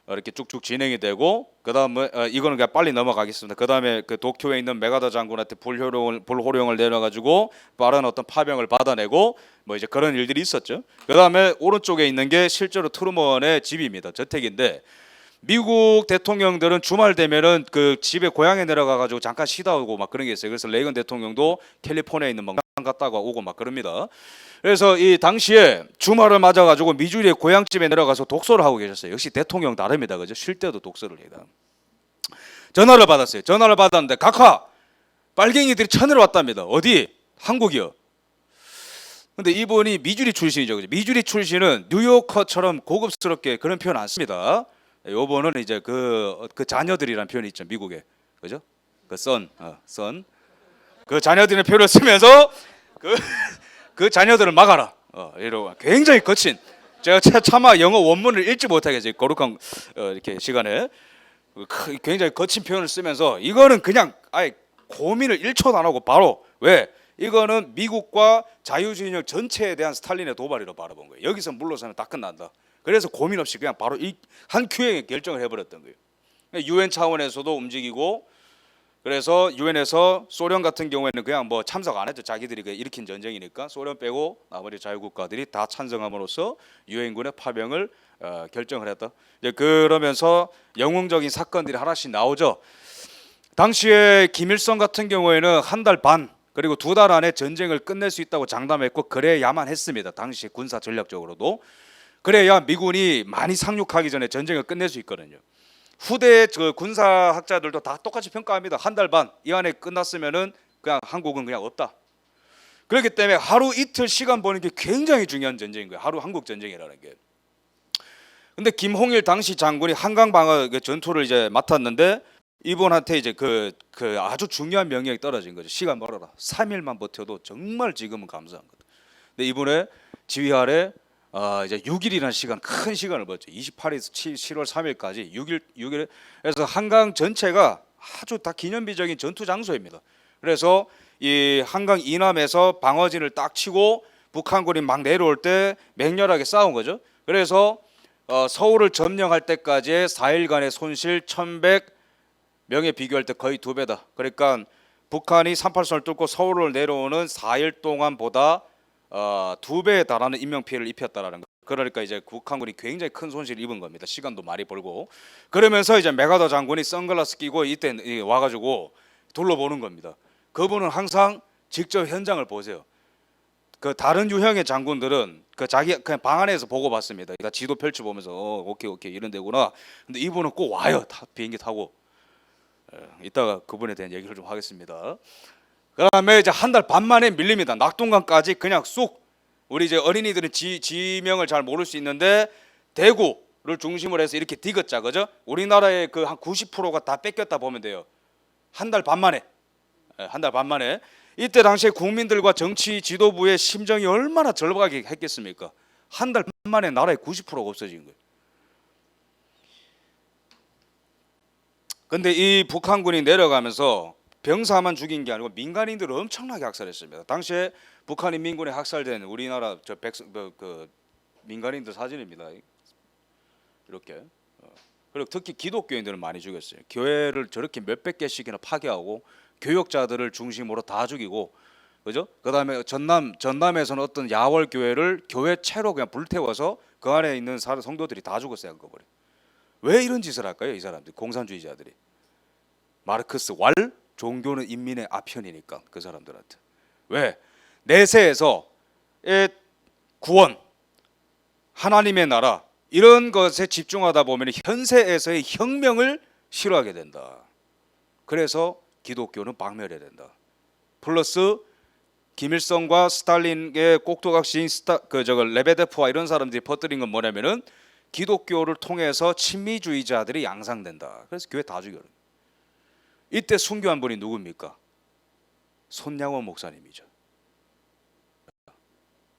이렇게 쭉쭉 진행이 되고 그다음에 이거는 그냥 빨리 넘어가겠습니다. 그다음에 그 도쿄에 있는 메가더 장군한테 불호령을 내려가지고 빠른 어떤 파병을 받아내고 뭐 이제 그런 일들이 있었죠. 그다음에 오른쪽에 있는 게 실제로 트루먼의 집입니다. 저택인데 미국 대통령들은 주말 되면은 그 집에 고향에 내려가 가지고 잠깐 쉬다 오고 막 그런 게 있어요. 그래서 레이건 대통령도 캘리포니아에 있는 뭐 갔다가 오고 막 그럽니다. 그래서 이 당시에 주말을 맞아 가지고 미주리의 고향집에 내려가서 독서를 하고 계셨어요. 역시 대통령 다릅니다. 그죠? 쉴 때도 독서를 해요. 전화를 받았어요. 전화를 받았는데 각하 빨갱이들이 쳐내러 왔답니다. 어디? 한국이요. 근데 이분이 미주리 출신이죠. 그죠? 미주리 출신은 뉴요커처럼 고급스럽게 그런 표현 안 씁니다. 요번은 이제 그 자녀들이라는 표현이 있죠. 미국에. 그죠? 그 선. 그 자녀들의 표현을 쓰면서 그 자녀들을 막아라. 이러고 굉장히 거친. 제가 차마 영어 원문을 읽지 못하겠어요. 거룩한 이렇게 시간에 굉장히 거친 표현을 쓰면서 이거는 그냥 아예 고민을 1초도 안 하고 바로 왜? 이거는 미국과 자유주의적 전체에 대한 스탈린의 도발이라고 바라본 거예요. 여기서 물러서면 다 끝난다. 그래서 고민 없이 그냥 바로 한 큐에 결정을 해버렸던 거예요. 유엔 차원에서도 움직이고 그래서 유엔에서 소련 같은 경우에는 그냥 뭐 참석 안 했죠. 자기들이 일으킨 전쟁이니까 소련 빼고 나머지 자유국가들이 다 찬성함으로써 유엔군의 파병을 결정을 했다. 이제 그러면서 영웅적인 사건들이 하나씩 나오죠. 당시에 김일성 같은 경우에는 한 달 반 그리고 2달 안에 전쟁을 끝낼 수 있다고 장담했고 그래야만 했습니다. 당시 군사 전략적으로도 그래야 미군이 많이 상륙하기 전에 전쟁을 끝낼 수 있거든요. 후대 저 군사학자들도 다 똑같이 평가합니다. 한 달 반 이 안에 끝났으면은 그냥 한국은 그냥 없다. 그렇기 때문에 하루 이틀 시간 버는 게 굉장히 중요한 전쟁인 거예요. 하루 한국 전쟁이라는 게. 근데 김홍일 당시 장군이 한강 방어 전투를 이제 맡았는데 이분한테 이제 그 아주 중요한 명령이 떨어진 거죠. 시간 벌어라. 3일만 버텨도 정말 지금은 감사한 거다. 근데 이분의 지휘 아래 이제 6일이라는 시간 큰 시간을 벌었죠. 28일에서 7월 3일까지 6일 그래서 한강 전체가 아주 다 기념비적인 전투 장소입니다. 그래서 이 한강 이남에서 방어진을 딱 치고 북한군이 막 내려올 때 맹렬하게 싸운 거죠. 그래서 서울을 점령할 때까지의 4일간의 손실 1,100명에 비교할 때 거의 2배다. 그러니까 북한이 38선을 뚫고 서울을 내려오는 4일 동안보다 2배에 달하는 인명피해를 입혔다라는 거. 그러니까 이제 북한군이 굉장히 큰 손실을 입은 겁니다. 시간도 많이 벌고. 그러면서 이제 메가더 장군이 선글라스 끼고 이때 와가지고 둘러보는 겁니다. 그분은 항상 직접 현장을 보세요. 그 다른 유형의 장군들은 그 자기 그냥 방 안에서 보고 봤습니다. 그러니까 지도 펼쳐 보면서 오케이 이런 데구나. 근데 이분은 꼭 와요. 비행기 타고. 이따가 그분에 대한 얘기를 좀 하겠습니다. 그다음에 이제 한 달 반 만에 밀립니다. 낙동강까지 그냥 쑥. 우리 이제 어린이들은 지명을 잘 모를 수 있는데 대구를 중심으로 해서 이렇게 디귿자 그죠? 우리나라의 그 한 90%가 다 뺏겼다 보면 돼요. 한 달 반 만에. 한 달 반 만에. 이때 당시에 국민들과 정치 지도부의 심정이 얼마나 절박하게 했겠습니까? 한 달 반 만에 나라의 90%가 없어진 거예요. 근데 이 북한군이 내려가면서 병사만 죽인 게 아니고 민간인들을 엄청나게 학살했습니다. 당시에 북한 인민군에 학살된 우리나라 그 민간인들 사진입니다. 이렇게. 그리고 특히 기독교인들을 많이 죽였어요. 교회를 저렇게 몇백 개씩이나 파괴하고 교역자들을 중심으로 다 죽이고, 그죠? 그다음에 전남에서는 어떤 야월 교회를 교회채로 그냥 불태워서 그 안에 있는 성도들이 다 죽었어요. 한꺼번에. 왜 이런 짓을 할까요? 이 사람들 공산주의자들이. 마르크스 왈 종교는 인민의 아편이니까 그 사람들한테. 왜? 내세에서의 구원, 하나님의 나라 이런 것에 집중하다 보면 현세에서의 혁명을 싫어하게 된다. 그래서 기독교는 박멸해야 된다. 플러스 김일성과 스탈린의 꼭두각시인 레베데프와 이런 사람들이 퍼뜨린 건 뭐냐면은 기독교를 통해서 친미주의자들이 양상된다. 그래서 교회 다 죽여요. 이때 순교한 분이 누굽니까? 손양원 목사님이죠.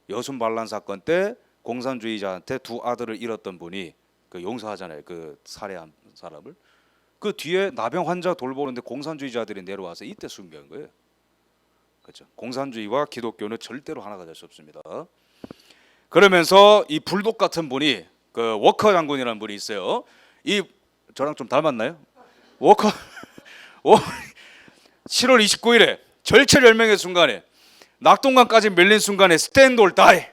여순 반란 사건 때 공산주의자한테 2 아들을 잃었던 분이 그 용서하잖아요. 그 살해한 사람을. 그 뒤에 나병 환자 돌보는데 공산주의자들이 내려와서 이때 순교한 거예요. 그렇죠. 공산주의와 기독교는 절대로 하나가 될 수 없습니다. 그러면서 이 불독 같은 분이 그 워커 장군이라는 분이 있어요. 이 저랑 좀 닮았나요? 워커 7월 29일에 절체절명의 순간에 낙동강까지 밀린 순간에 스탠드 올 다이,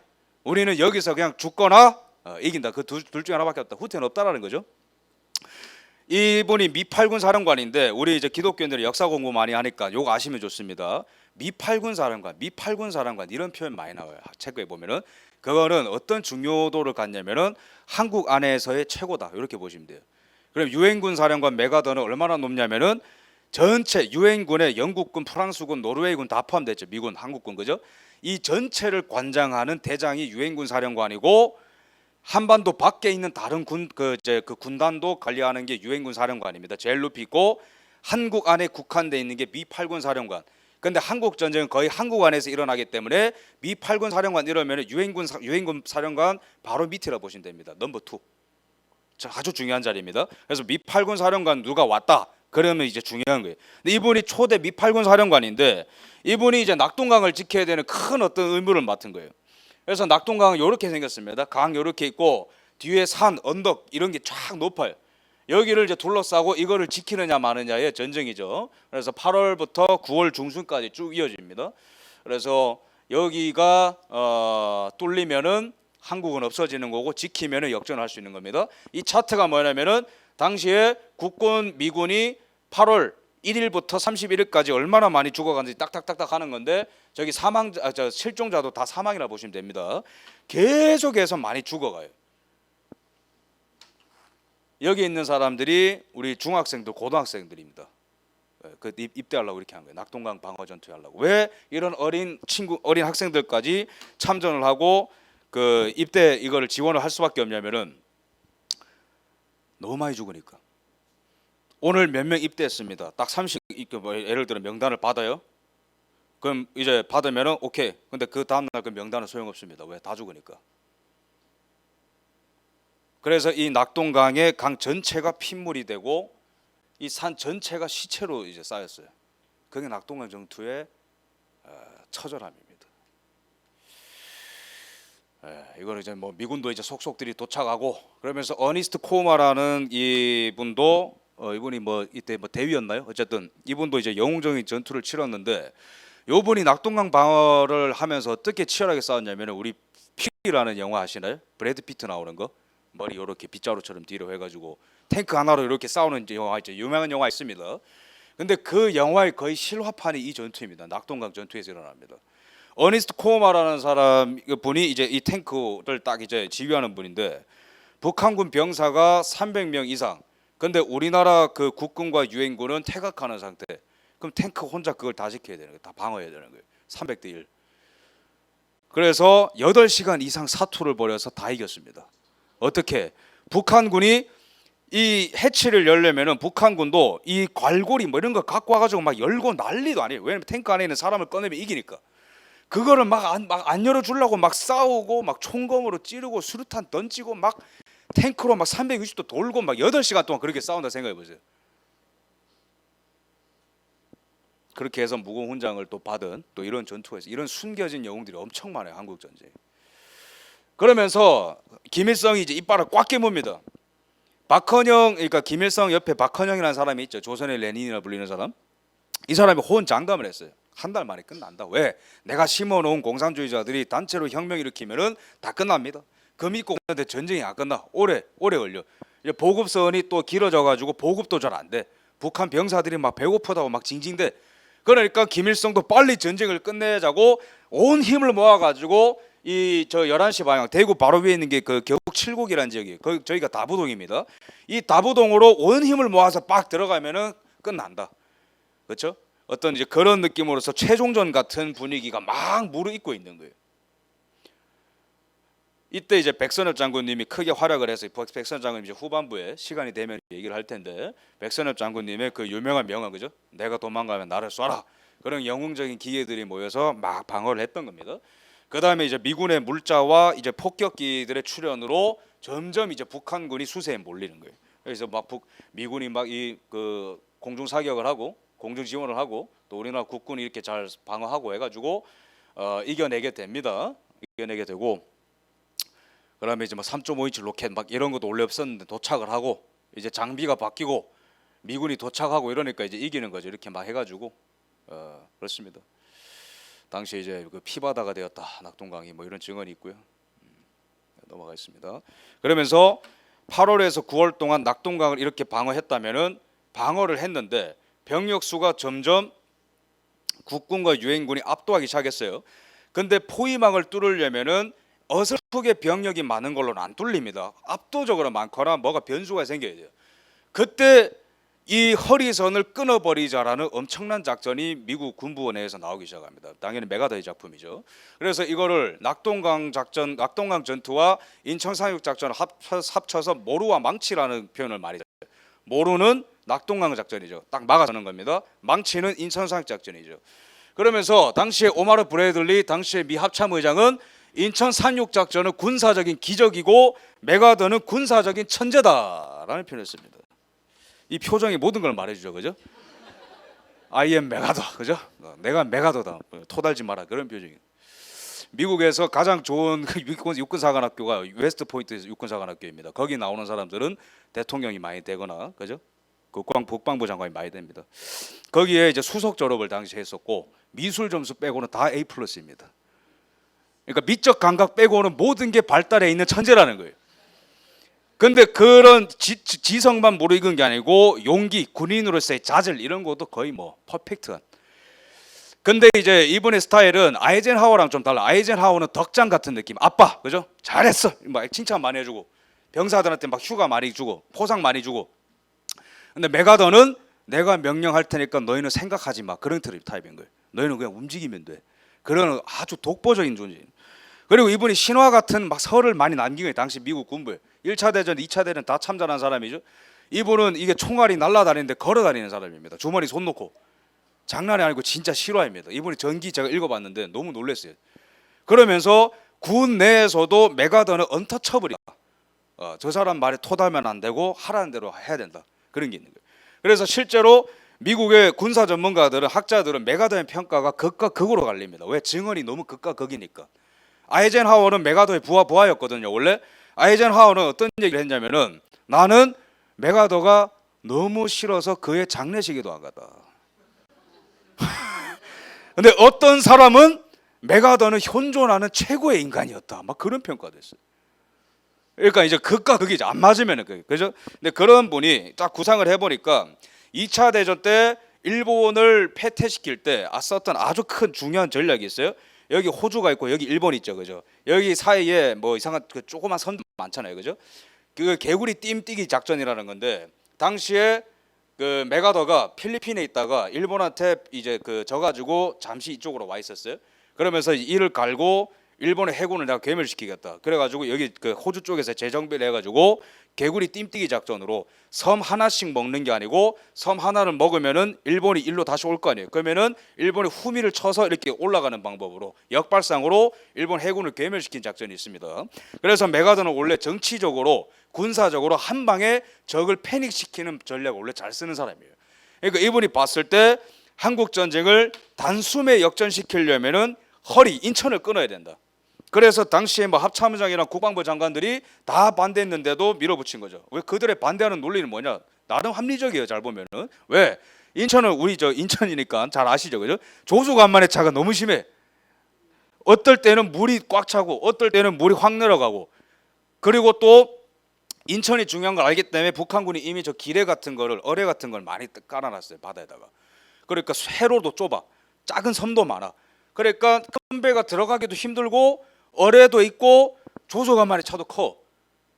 우리는 여기서 그냥 죽거나 이긴다. 그 둘 중에 하나밖에 없다. 후퇴는 없다라는 거죠. 이분이 미팔군 사령관인데 우리 이제 기독교인들이 역사 공부 많이 하니까 요거 아시면 좋습니다. 미팔군 사령관 이런 표현 많이 나와요. 책에 보면은 그거는 어떤 중요도를 갖냐면은 한국 안에서의 최고다 이렇게 보시면 돼요. 그럼 유엔군 사령관 메가더는 얼마나 높냐면은 전체 유엔군에 영국군, 프랑스군, 노르웨이군 다 포함됐죠. 미군, 한국군 그죠? 이 전체를 관장하는 대장이 유엔군 사령관이고 한반도 밖에 있는 다른 그 군단도 관리하는 게 유엔군 사령관입니다. 제일 높이 있고 한국 안에 국한돼 있는 게 미8군 사령관. 근데 한국 전쟁은 거의 한국 안에서 일어나기 때문에 미8군 사령관 이러면 유엔군 사령관 바로 밑이라 보시면 됩니다. 넘버 2. 아주 중요한 자리입니다. 그래서 미8군 사령관 누가 왔다. 그러면 이제 중요한 거예요. 근데 이분이 초대 미8군 사령관인데 이분이 이제 낙동강을 지켜야 되는 큰 어떤 의무를 맡은 거예요. 그래서 낙동강은 이렇게 생겼습니다. 강 이렇게 있고 뒤에 산, 언덕 이런 게 쫙 높아요. 여기를 이제 둘러싸고 이거를 지키느냐 마느냐의 전쟁이죠. 그래서 8월부터 9월 중순까지 쭉 이어집니다. 그래서 여기가 뚫리면은 한국은 없어지는 거고 지키면은 역전할 수 있는 겁니다. 이 차트가 뭐냐면은 당시에 국군 미군이 8월 1일부터 31일까지 얼마나 많이 죽어갔는지 딱딱딱딱 하는 건데 저기 실종자도 다 사망이라 보시면 됩니다. 계속해서 많이 죽어가요. 여기 있는 사람들이 우리 중학생들, 고등학생들입니다. 그 입대하려고 이렇게 한 거예요. 낙동강 방어 전투에 하려고. 왜 이런 어린 학생들까지 참전을 하고 그 입대 이거를 지원을 할 수밖에 없냐면은 너무 많이 죽으니까. 오늘 몇 명 입대했습니다. 딱 30, 예를 들어 명단을 받아요. 그럼 이제 받으면은 오케이. 근데 그 다음날 그 명단은 소용없습니다. 왜? 다 죽으니까. 그래서 이 낙동강의 강 전체가 핏물이 되고 이 산 전체가 시체로 이제 쌓였어요. 그게 낙동강 전투의 처절함입니다. 이거는 이제 뭐 미군도 이제 속속들이 도착하고 그러면서 어니스트 코마라는 이분도 이분이 뭐 이때 뭐 대위였나요? 어쨌든 이분도 이제 영웅적인 전투를 치렀는데 요분이 낙동강 방어를 하면서 어떻게 치열하게 싸웠냐면 우리 피라는 영화 아시나요? 브래드 피트 나오는 거 머리 이렇게 빗자루처럼 뒤로 해가지고 탱크 하나로 이렇게 싸우는 영화 있죠. 유명한 영화 있습니다. 근데 그 영화의 거의 실화판이 이 전투입니다. 낙동강 전투에서 일어납니다. 어니스트 코마라는 사람 분이 이제 이 탱크를 딱 이제 지휘하는 분인데 북한군 병사가 300명 이상. 근데 우리나라 그 국군과 유엔군은 태각하는 상태. 그럼 탱크 혼자 그걸 다 지켜야 되는 거예요. 다 방어해야 되는 거예요. 300대 1. 그래서 8시간 이상 사투를 벌여서 다 이겼습니다. 어떻게? 북한군이 이 해치를 열려면은 북한군도 이 괄골이 뭐 이런 거 갖고 와가지고 막 열고 난리도 아니에요. 왜냐면 탱크 안에 있는 사람을 꺼내면 이기니까. 그거를 막 안 열어주려고 막 싸우고 막 총검으로 찌르고 수류탄 던지고 막 탱크로 막 360도 돌고 막 8시간 동안 그렇게 싸운다 생각해 보세요. 그렇게 해서 무공 훈장을 또 받은 또 이런 전투에서 이런 숨겨진 영웅들이 엄청 많아요. 한국 전쟁. 그러면서 김일성이 이제 이빨을 꽉 깨뭅니다. 박헌영, 그러니까 김일성 옆에 박헌영이라는 사람이 있죠. 조선의 레닌이라 불리는 사람. 이 사람이 호언장담을 했어요. 한 달 만에 끝난다. 왜? 내가 심어놓은 공산주의자들이 단체로 혁명 일으키면은 다 끝납니다. 그 믿고 있는데 전쟁이 안 끝나. 오래 걸려. 이제 보급선이 또 길어져가지고 보급도 잘 안 돼. 북한 병사들이 막 배고프다고 막 징징대. 그러니까 김일성도 빨리 전쟁을 끝내자고 온 힘을 모아가지고 이 저 11시 방향 대구 바로 위에 있는 게 그 경북 칠곡이라는 지역이에요. 저희가 다부동입니다. 이 다부동으로 온 힘을 모아서 빡 들어가면은 끝난다. 그렇죠? 어떤 이제 그런 느낌으로서 최종전 같은 분위기가 막 무르익고 있는 거예요. 이때 이제 백선엽 장군님이 크게 활약을 해서 백선엽 장군님 이제 후반부에 시간이 되면 얘기를 할 텐데 백선엽 장군님의 그 유명한 명언 그죠? 내가 도망가면 나를 쏴라. 그런 영웅적인 기계들이 모여서 막 방어를 했던 겁니다. 그 다음에 이제 미군의 물자와 이제 폭격기들의 출현으로 점점 이제 북한군이 수세에 몰리는 거예요. 그래서 막 미군이 막 이 그 공중 사격을 하고 공중 지원을 하고 또 우리나라 국군이 이렇게 잘 방어하고 해가지고 이겨내게 됩니다. 이겨내게 되고 그다음에 이제 뭐 3.5인치 로켓 막 이런 것도 원래 없었는데 도착을 하고 이제 장비가 바뀌고 미군이 도착하고 이러니까 이제 이기는 거죠. 이렇게 막 해가지고 그렇습니다. 당시에 이제 그 피바다가 되었다 낙동강이 뭐 이런 증언이 있고요. 넘어가겠습니다. 그러면서 8월에서 9월 동안 낙동강을 이렇게 방어했다면은 방어를 했는데 병력 수가 점점 국군과 유엔군이 압도하기 시작했어요. 근데 포위망을 뚫으려면은 어설프게 병력이 많은 걸로는 안 뚫립니다. 압도적으로 많거나 뭐가 변수가 생겨야 돼요. 그때 이 허리선을 끊어버리자라는 엄청난 작전이 미국 군부원 내에서 나오기 시작합니다. 당연히 메가더의 작품이죠. 그래서 이거를 낙동강 작전, 낙동강 전투와 인천 상륙 작전을 합쳐서 모루와 망치라는 표현을 많이 써요. 모루는 낙동강 작전이죠. 딱 막아서는 겁니다. 망치는 인천 상륙 작전이죠. 그러면서 당시에 오마르 브래들리 당시의 미 합참의장은 인천 상륙 작전은 군사적인 기적이고 메가더는 군사적인 천재다라는 표현을 씁니다. 이 표정이 모든 걸 말해주죠, 그죠? I am 메가더, 그죠? 내가 메가더다. 토달지 마라 그런 표정이. 미국에서 가장 좋은 육군사관학교가 웨스트 포인트 육군사관학교입니다. 거기 나오는 사람들은 대통령이 많이 되거나, 그죠? 국방부 장관이 많이 됩니다. 거기에 이제 수석 졸업을 당시에 했었고 미술 점수 빼고는 다 A+입니다. 그러니까 미적 감각 빼고는 모든 게 발달해 있는 천재라는 거예요. 근데 그런 지성만 무르익은 게 아니고 용기, 군인으로서의 자질 이런 것도 거의 뭐 퍼펙트한. 근데 이제 이분의 스타일은 아이젠하워랑 좀 달라. 아이젠하워는 덕장 같은 느낌. 아빠, 그죠? 잘했어. 막 칭찬 많이 해주고 병사들한테 막 휴가 많이 주고 포상 많이 주고. 근데 메가더는 내가 명령할 테니까 너희는 생각하지 마. 그런 타입인 거예요. 너희는 그냥 움직이면 돼. 그런 아주 독보적인 존재. 그리고 이분이 신화 같은 막 설을 많이 남긴 거예요. 당시 미국 군부에 1차 대전, 2차 대전 다 참전한 사람이죠. 이분은 이게 총알이 날아다니는데 걸어다니는 사람입니다. 주머니 손 놓고. 장난이 아니고 진짜 실화입니다. 이분이 전기 제가 읽어봤는데 너무 놀랐어요. 그러면서 군 내에서도 메가더는 언터처블이다. 저 사람 말에 토달면 안 되고 하라는 대로 해야 된다. 그런 게 있는 거예요. 그래서 실제로 미국의 군사 전문가들은 학자들은 메가더의 평가가 극과 극으로 갈립니다. 왜? 증언이 너무 극과 극이니까. 아이젠하워는 메가더의 부하였거든요. 원래 아이젠하워는 어떤 얘기를 했냐면은 나는 메가더가 너무 싫어서 그의 장례식에도 안 갔다. 근데 어떤 사람은 메가더는 현존하는 최고의 인간이었다. 막 그런 평가도 했어요. 그러니까 이제 극과 극이죠. 안 맞으면은 그죠? 근데 그런 분이 딱 구상을 해보니까 2차 대전 때 일본을 패퇴시킬 때 썼던 아주 큰 중요한 전략이 있어요. 여기 호주가 있고 여기 일본 있죠, 그죠? 여기 사이에 뭐 이상한 그 조그만 선 많잖아요, 그죠? 그 개구리 띠뛰기 작전이라는 건데 당시에 그 메가더가 필리핀에 있다가 일본한테 이제 그 져가지고 잠시 이쪽으로 와 있었어요. 그러면서 이를 갈고 일본의 해군을 내가 괴멸시키겠다. 그래가지고 여기 그 호주 쪽에서 재정비를 해가지고 개구리 띠뛰기 작전으로 섬 하나씩 먹는 게 아니고 섬 하나를 먹으면은 일본이 일로 다시 올 거 아니에요. 그러면은 일본이 후미를 쳐서 이렇게 올라가는 방법으로 역발상으로 일본 해군을 괴멸시킨 작전이 있습니다. 그래서 메가더는 원래 정치적으로 군사적으로 한 방에 적을 패닉시키는 전략을 원래 잘 쓰는 사람이에요. 그러니까 이분이 봤을 때 한국 전쟁을 단숨에 역전시키려면은 인천을 끊어야 된다. 그래서 당시에 뭐 합참의장이나 국방부 장관들이 다 반대했는데도 밀어붙인 거죠. 왜? 그들의 반대하는 논리는 뭐냐? 나름 합리적이에요. 잘 보면은. 왜? 인천은 우리 인천이니까 잘 아시죠, 그죠? 조수간만의 차가 너무 심해. 어떨 때는 물이 꽉 차고, 어떨 때는 물이 확 내려가고, 그리고 또 인천이 중요한 걸 알기 때문에 북한군이 이미 저 기뢰 같은 거를 어뢰 같은 걸 많이 깔아놨어요, 바다에다가. 그러니까 세로도 좁아, 작은 섬도 많아. 그러니까 큰 배가 들어가기도 힘들고 어뢰도 있고 조소간만의 차도 커.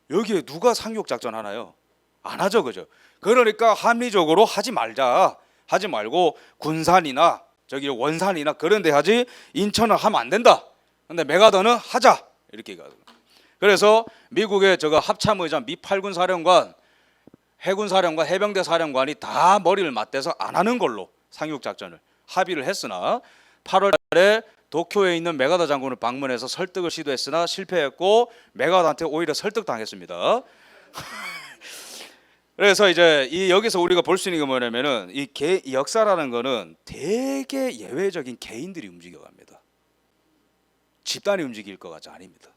여기에 누가 상륙 작전 하나요? 안 하죠, 그죠? 그러니까 합리적으로 하지 말고 군산이나 저기 원산이나 그런 데 하지 인천은 하면 안 된다. 근데 메가더는 하자 이렇게 가요. 그래서 미국의 저거 합참의장 미 8군 사령관, 해군 사령관, 해병대 사령관이 다 머리를 맞대서 안 하는 걸로 상륙 작전을 합의를 했으나 8월 달에 도쿄에 있는 메가더 장군을 방문해서 설득을 시도했으나 실패했고 메가더한테 오히려 설득당했습니다. 그래서 이제 여기서 우리가 볼 수 있는 게 뭐냐면은 이 역사라는 거는 되게 예외적인 개인들이 움직여갑니다. 집단이 움직일 것 같지 아닙니다.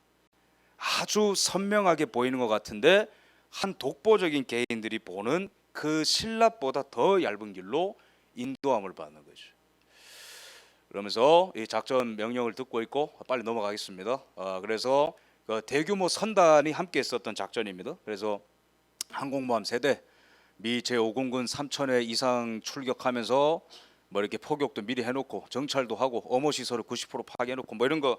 아주 선명하게 보이는 것 같은데 한 독보적인 개인들이 보는 그 신라보다 더 얇은 길로 인도함을 받는 거죠. 그러면서 이 작전 명령을 듣고 있고 빨리 넘어가겠습니다. 그래서 그 대규모 선단이 함께 있었던 작전입니다. 그래서 항공모함 세대, 미 제5공군 3,000회 이상 출격하면서 뭐 이렇게 포격도 미리 해놓고 정찰도 하고 어모 시설을 90% 파괴해놓고 뭐 이런 거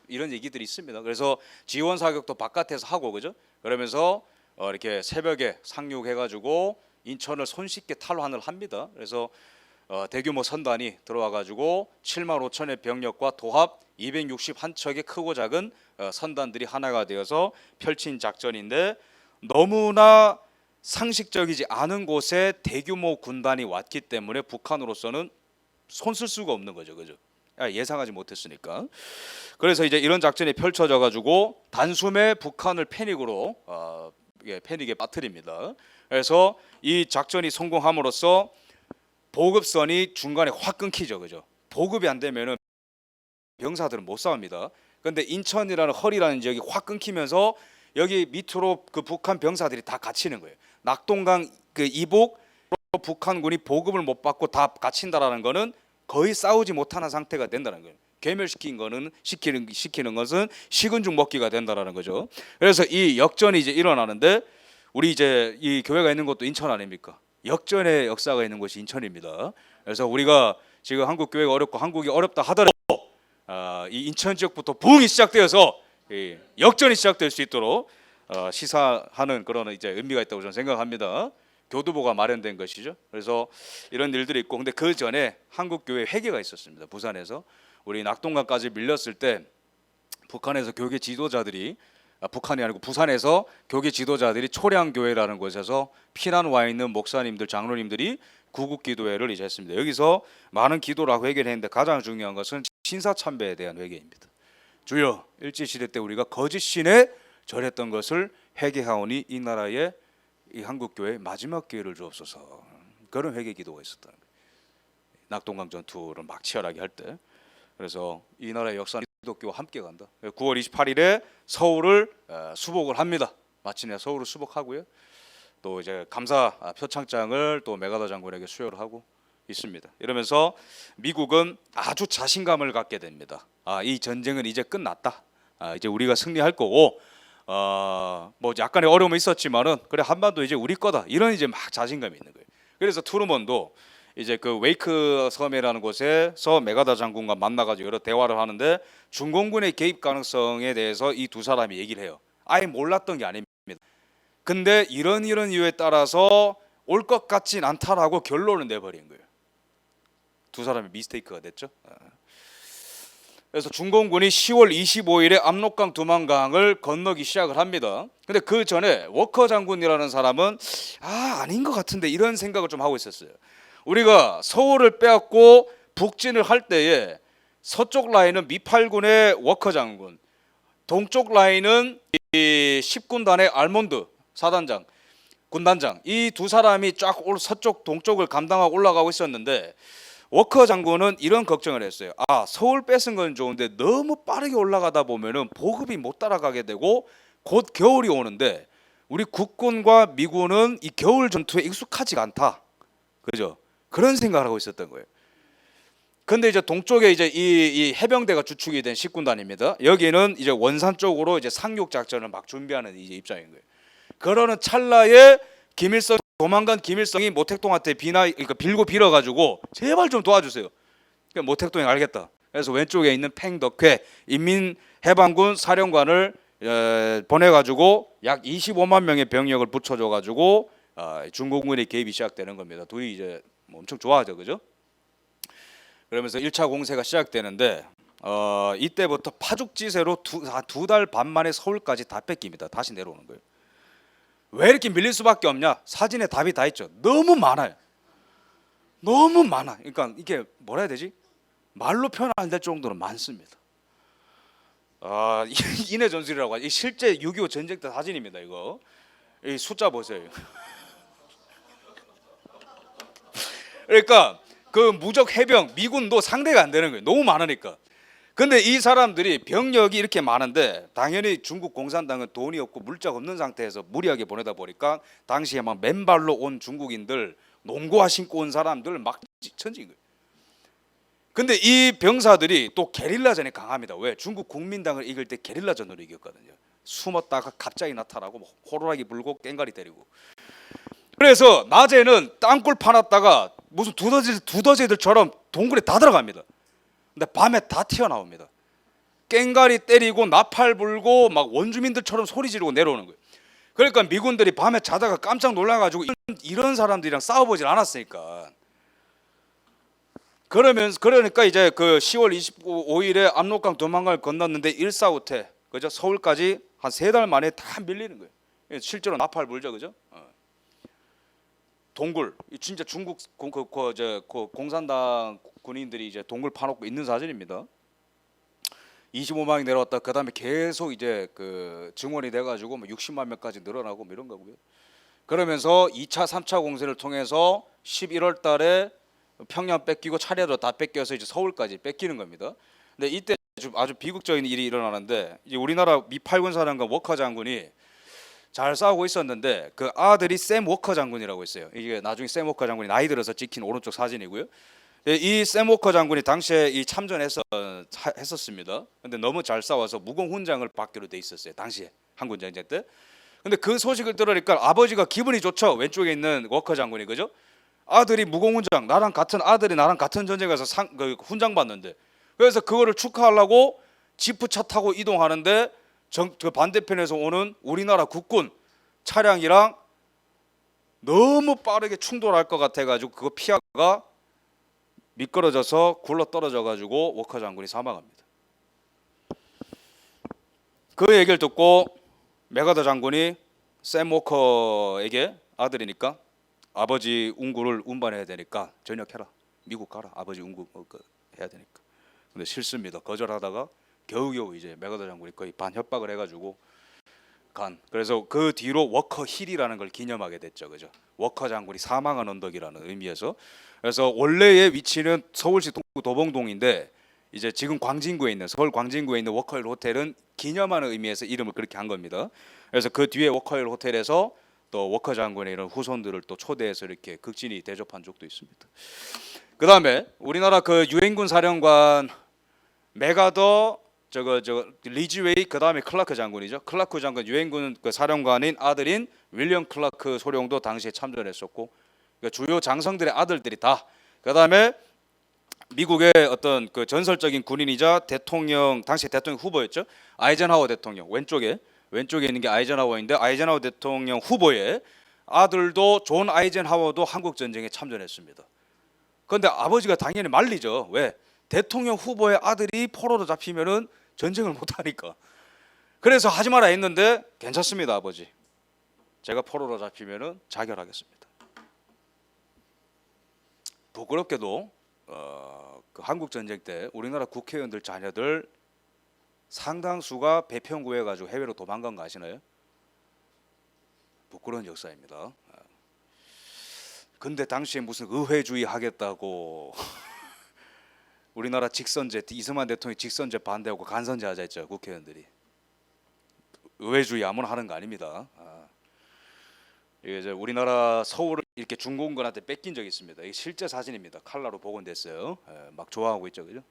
이런 얘기들이 있습니다. 그래서 지원 사격도 바깥에서 하고 그죠? 그러면서 이렇게 새벽에 상륙해가지고 인천을 손쉽게 탈환을 합니다. 그래서 대규모 선단이 들어와가지고 75,000의 병력과 도합 261척의 크고 작은 선단들이 하나가 되어서 펼친 작전인데 너무나 상식적이지 않은 곳에 대규모 군단이 왔기 때문에 북한으로서는 손쓸 수가 없는 거죠, 그죠? 예상하지 못했으니까. 그래서 이제 이런 작전이 펼쳐져 가지고 단숨에 북한을 패닉으로 패닉에 빠뜨립니다. 그래서 이 작전이 성공함으로써 보급선이 중간에 확 끊기죠, 그죠? 보급이 안 되면은 병사들은 못 싸웁니다. 그런데 인천이라는 허리라는 지역이 확 끊기면서 여기 밑으로 그 북한 병사들이 다 갇히는 거예요. 낙동강 그 이북 북한군이 보급을 못 받고 다 갇힌다라는 거는 거의 싸우지 못하는 상태가 된다는 거예요. 괴멸시킨 거는 시키는 것은 식은 죽 먹기가 된다라는 거죠. 그래서 이 역전이 이제 일어나는데 우리 이제 이 교회가 있는 곳도 인천 아닙니까? 역전의 역사가 있는 곳이 인천입니다. 그래서 우리가 지금 한국 교회가 어렵고 한국이 어렵다 하더라도 이 인천 지역부터 부흥이 시작되어서 역전이 시작될 수 있도록 시사하는 그런 이제 의미가 있다고 저는 생각합니다. 교두보가 마련된 것이죠. 그래서 이런 일들이 있고 근데 그 전에 한국 교회 회개가 있었습니다. 부산에서 우리 낙동강까지 밀렸을 때 북한에서 교계 지도자들이 북한이 아니고 부산에서 교계 지도자들이 초량교회라는 곳에서 피난 와 있는 목사님들 장로님들이 구국기도회를 이제 했습니다. 여기서 많은 기도를 하고 회개를 했는데 가장 중요한 것은 신사참배에 대한 회개입니다. 주여 일제시대 때 우리가 거짓 신에 절했던 것을 회개하오니 이 나라에 이 한국교회 마지막 기회를 주옵소서. 그런 회개 기도가 있었다는 거예요. 낙동강 전투를 막 치열하게 할 때. 그래서 이 나라의 역사는 기독교와 함께 간다. 9월 28일에 서울을 수복을 합니다. 마침내 서울을 수복하고요. 또 이제 감사 표창장을 또 메가더 장군에게 수여를 하고 있습니다. 이러면서 미국은 아주 자신감을 갖게 됩니다. 이 전쟁은 이제 끝났다. 이제 우리가 승리할 거고 뭐 약간의 어려움이 있었지만은 그래 한반도 이제 우리 거다. 이런 이제 막 자신감이 있는 거예요. 그래서 트루먼도 이제 그 웨이크 섬이라는 곳에서 메가더 장군과 만나가지고 여러 대화를 하는데 중공군의 개입 가능성에 대해서 이 두 사람이 얘기를 해요. 아예 몰랐던 게 아닙니다. 근데 이런 이유에 따라서 올 것 같진 않다라고 결론을 내버린 거예요. 두 사람이 미스테이크가 됐죠. 그래서 중공군이 10월 25일에 압록강 두만강을 건너기 시작을 합니다. 근데 그 전에 워커 장군이라는 사람은 아닌 것 같은데 이런 생각을 좀 하고 있었어요. 우리가 서울을 빼앗고 북진을 할 때에 서쪽 라인은 미팔군의 워커 장군, 동쪽 라인은 이 10군단의 알몬드 사단장, 군단장, 이 두 사람이 쫙 서쪽 동쪽을 감당하고 올라가고 있었는데 워커 장군은 이런 걱정을 했어요. 서울 뺏은 건 좋은데 너무 빠르게 올라가다 보면은 보급이 못 따라가게 되고 곧 겨울이 오는데 우리 국군과 미군은 이 겨울 전투에 익숙하지가 않다. 그죠? 그런 생각을 하고 있었던 거예요. 근데 이제 동쪽에 이제 이 해병대가 주축이 된 10군단입니다. 여기는 이제 원산 쪽으로 이제 상륙 작전을 막 준비하는 이제 입장인 거예요. 그러는 찰나에 도망간 김일성이 모택동한테 빌고 빌어가지고 제발 좀 도와주세요. 그러니까 모택동이 알겠다. 그래서 왼쪽에 있는 팽덕회 인민해방군 사령관을 보내가지고 약 25만 명의 병력을 붙여줘가지고 중공군의 개입이 시작되는 겁니다. 둘이 이제 엄청 좋아하죠, 그죠? 그러면서 1차 공세가 시작되는데 이때부터 파죽지세로 두 달 반 만에 서울까지 다 뺏깁니다. 다시 내려오는 거예요. 왜 이렇게 밀릴 수밖에 없냐? 사진에 답이 다 있죠. 너무 많아요. 너무 많아. 그러니까 이게 뭐라 해야 되지? 말로 표현 안 될 정도로 많습니다. 인해 전술이라고 하죠. 실제 6.25 전쟁 때 사진입니다. 이거 이 숫자 보세요. 그러니까 그 무적 해병 미군도 상대가 안 되는 거예요. 너무 많으니까. 근데 이 사람들이 병력이 이렇게 많은데 당연히 중국 공산당은 돈이 없고 물자가 없는 상태에서 무리하게 보내다 보니까 당시에 막 맨발로 온 중국인들, 농구화 신고 온 사람들 막 천진 거예요. 근데 이 병사들이 또 게릴라전에 강합니다. 왜? 중국 국민당을 이길 때 게릴라전으로 이겼거든요. 숨었다가 갑자기 나타나고 뭐 호루라기 불고 깽가리 때리고. 그래서 낮에는 땅굴 파놨다가 무슨 두더지들처럼 동굴에 다 들어갑니다. 근데 밤에 다 튀어나옵니다. 깽가리 때리고 나팔 불고 막 원주민들처럼 소리 지르고 내려오는 거예요. 그러니까 미군들이 밤에 자다가 깜짝 놀라가지고 이런 사람들이랑 싸워보질 않았으니까. 그러니까 이제 그 10월 25일에 압록강 두만강을 건넜는데 일사후퇴, 그죠? 서울까지 한 3달 만에 다 밀리는 거예요. 실제로 나팔 불죠, 그죠? 동굴, 진짜 중국 공산당 군인들이 이제 동굴 파놓고 있는 사진입니다. 25만이 내려왔다. 그 다음에 계속 이제 그 증원이 돼가지고 뭐 60만 명까지 늘어나고 뭐 이런 거고요. 그러면서 2차, 3차 공세를 통해서 11월달에 평양 뺏기고 차례로 다 뺏겨서 이제 서울까지 뺏기는 겁니다. 근데 이때 아주 비극적인 일이 일어나는데 이제 우리나라 미 8군 사령관 워커 장군이 잘 싸우고 있었는데 그 아들이 샘 워커 장군이라고 있어요. 이게 나중에 샘 워커 장군이 나이 들어서 찍힌 오른쪽 사진이고요. 이 샘 워커 장군이 당시에 이 참전했었습니다. 근데 너무 잘 싸워서 무공훈장을 받기로 돼 있었어요. 당시에 한군 전쟁 때. 근데 그 소식을 들으니까 아버지가 기분이 좋죠. 왼쪽에 있는 워커 장군이, 그죠? 아들이 무공훈장, 아들이 나랑 같은 전쟁에서 그 훈장 받는데, 그래서 그거를 축하하려고 지프차 타고 이동하는데 그 반대편에서 오는 우리나라 국군 차량이랑 너무 빠르게 충돌할 것 같아가지고 그거 피하다가 미끄러져서 굴러 떨어져가지고 워커 장군이 사망합니다. 그 얘기를 듣고 맥아더 장군이 샘 워커에게, 아들이니까 아버지 운구를 운반해야 되니까 전역해라, 미국 가라, 아버지 운구 해야 되니까. 근데 싫습니다. 거절하다가 겨우겨우 이제 맥아더 장군이 거의 반협박을 해가지고 그래서 그 뒤로 워커 힐이라는 걸 기념하게 됐죠, 그죠? 워커 장군이 사망한 언덕이라는 의미에서. 그래서 원래의 위치는 서울시 도봉동인데 이제 지금 서울 광진구에 있는 워커 힐 호텔은 기념하는 의미에서 이름을 그렇게 한 겁니다. 그래서 그 뒤에 워커 힐 호텔에서 또 워커 장군의 이런 후손들을 또 초대해서 이렇게 극진히 대접한 적도 있습니다. 그 다음에 우리나라 그 유엔군 사령관 맥아더 리즈웨이, 그 다음에 클라크 장군이죠. 클라크 장군, 유엔군 그 사령관인 아들인 윌리엄 클라크 소령도 당시에 참전했었고, 그러니까 주요 장성들의 아들들이 다. 그 다음에 미국의 어떤 그 전설적인 군인이자 당시 대통령 후보였죠. 아이젠하워 대통령, 왼쪽에 있는 게 아이젠하워인데, 아이젠하워 대통령 후보의 아들도 존 아이젠하워도 한국 전쟁에 참전했습니다. 그런데 아버지가 당연히 말리죠. 왜? 대통령 후보의 아들이 포로로 잡히면은 전쟁을 못 하니까. 그래서 하지 마라 했는데 괜찮습니다, 아버지. 제가 포로로 잡히면은 자결하겠습니다. 부끄럽게도 그 한국 전쟁 때 우리나라 국회의원들 자녀들 상당수가 배평구해 가지고 해외로 도망간 거 아시나요? 부끄러운 역사입니다. 근데 당시에 무슨 의회주의 하겠다고 우리나라 직선제, 이승만 대통령이 직선제 반대하고 간선제 하자 했죠, 국회의원들이. 의회주의 아무나 하는 거 아닙니다. 이게 이제 우리나라 서울을 이렇게 중공군한테 뺏긴 적이 있습니다. 이게 실제 사진입니다. 칼라로 복원됐어요. 막 좋아하고 있죠, 그죠?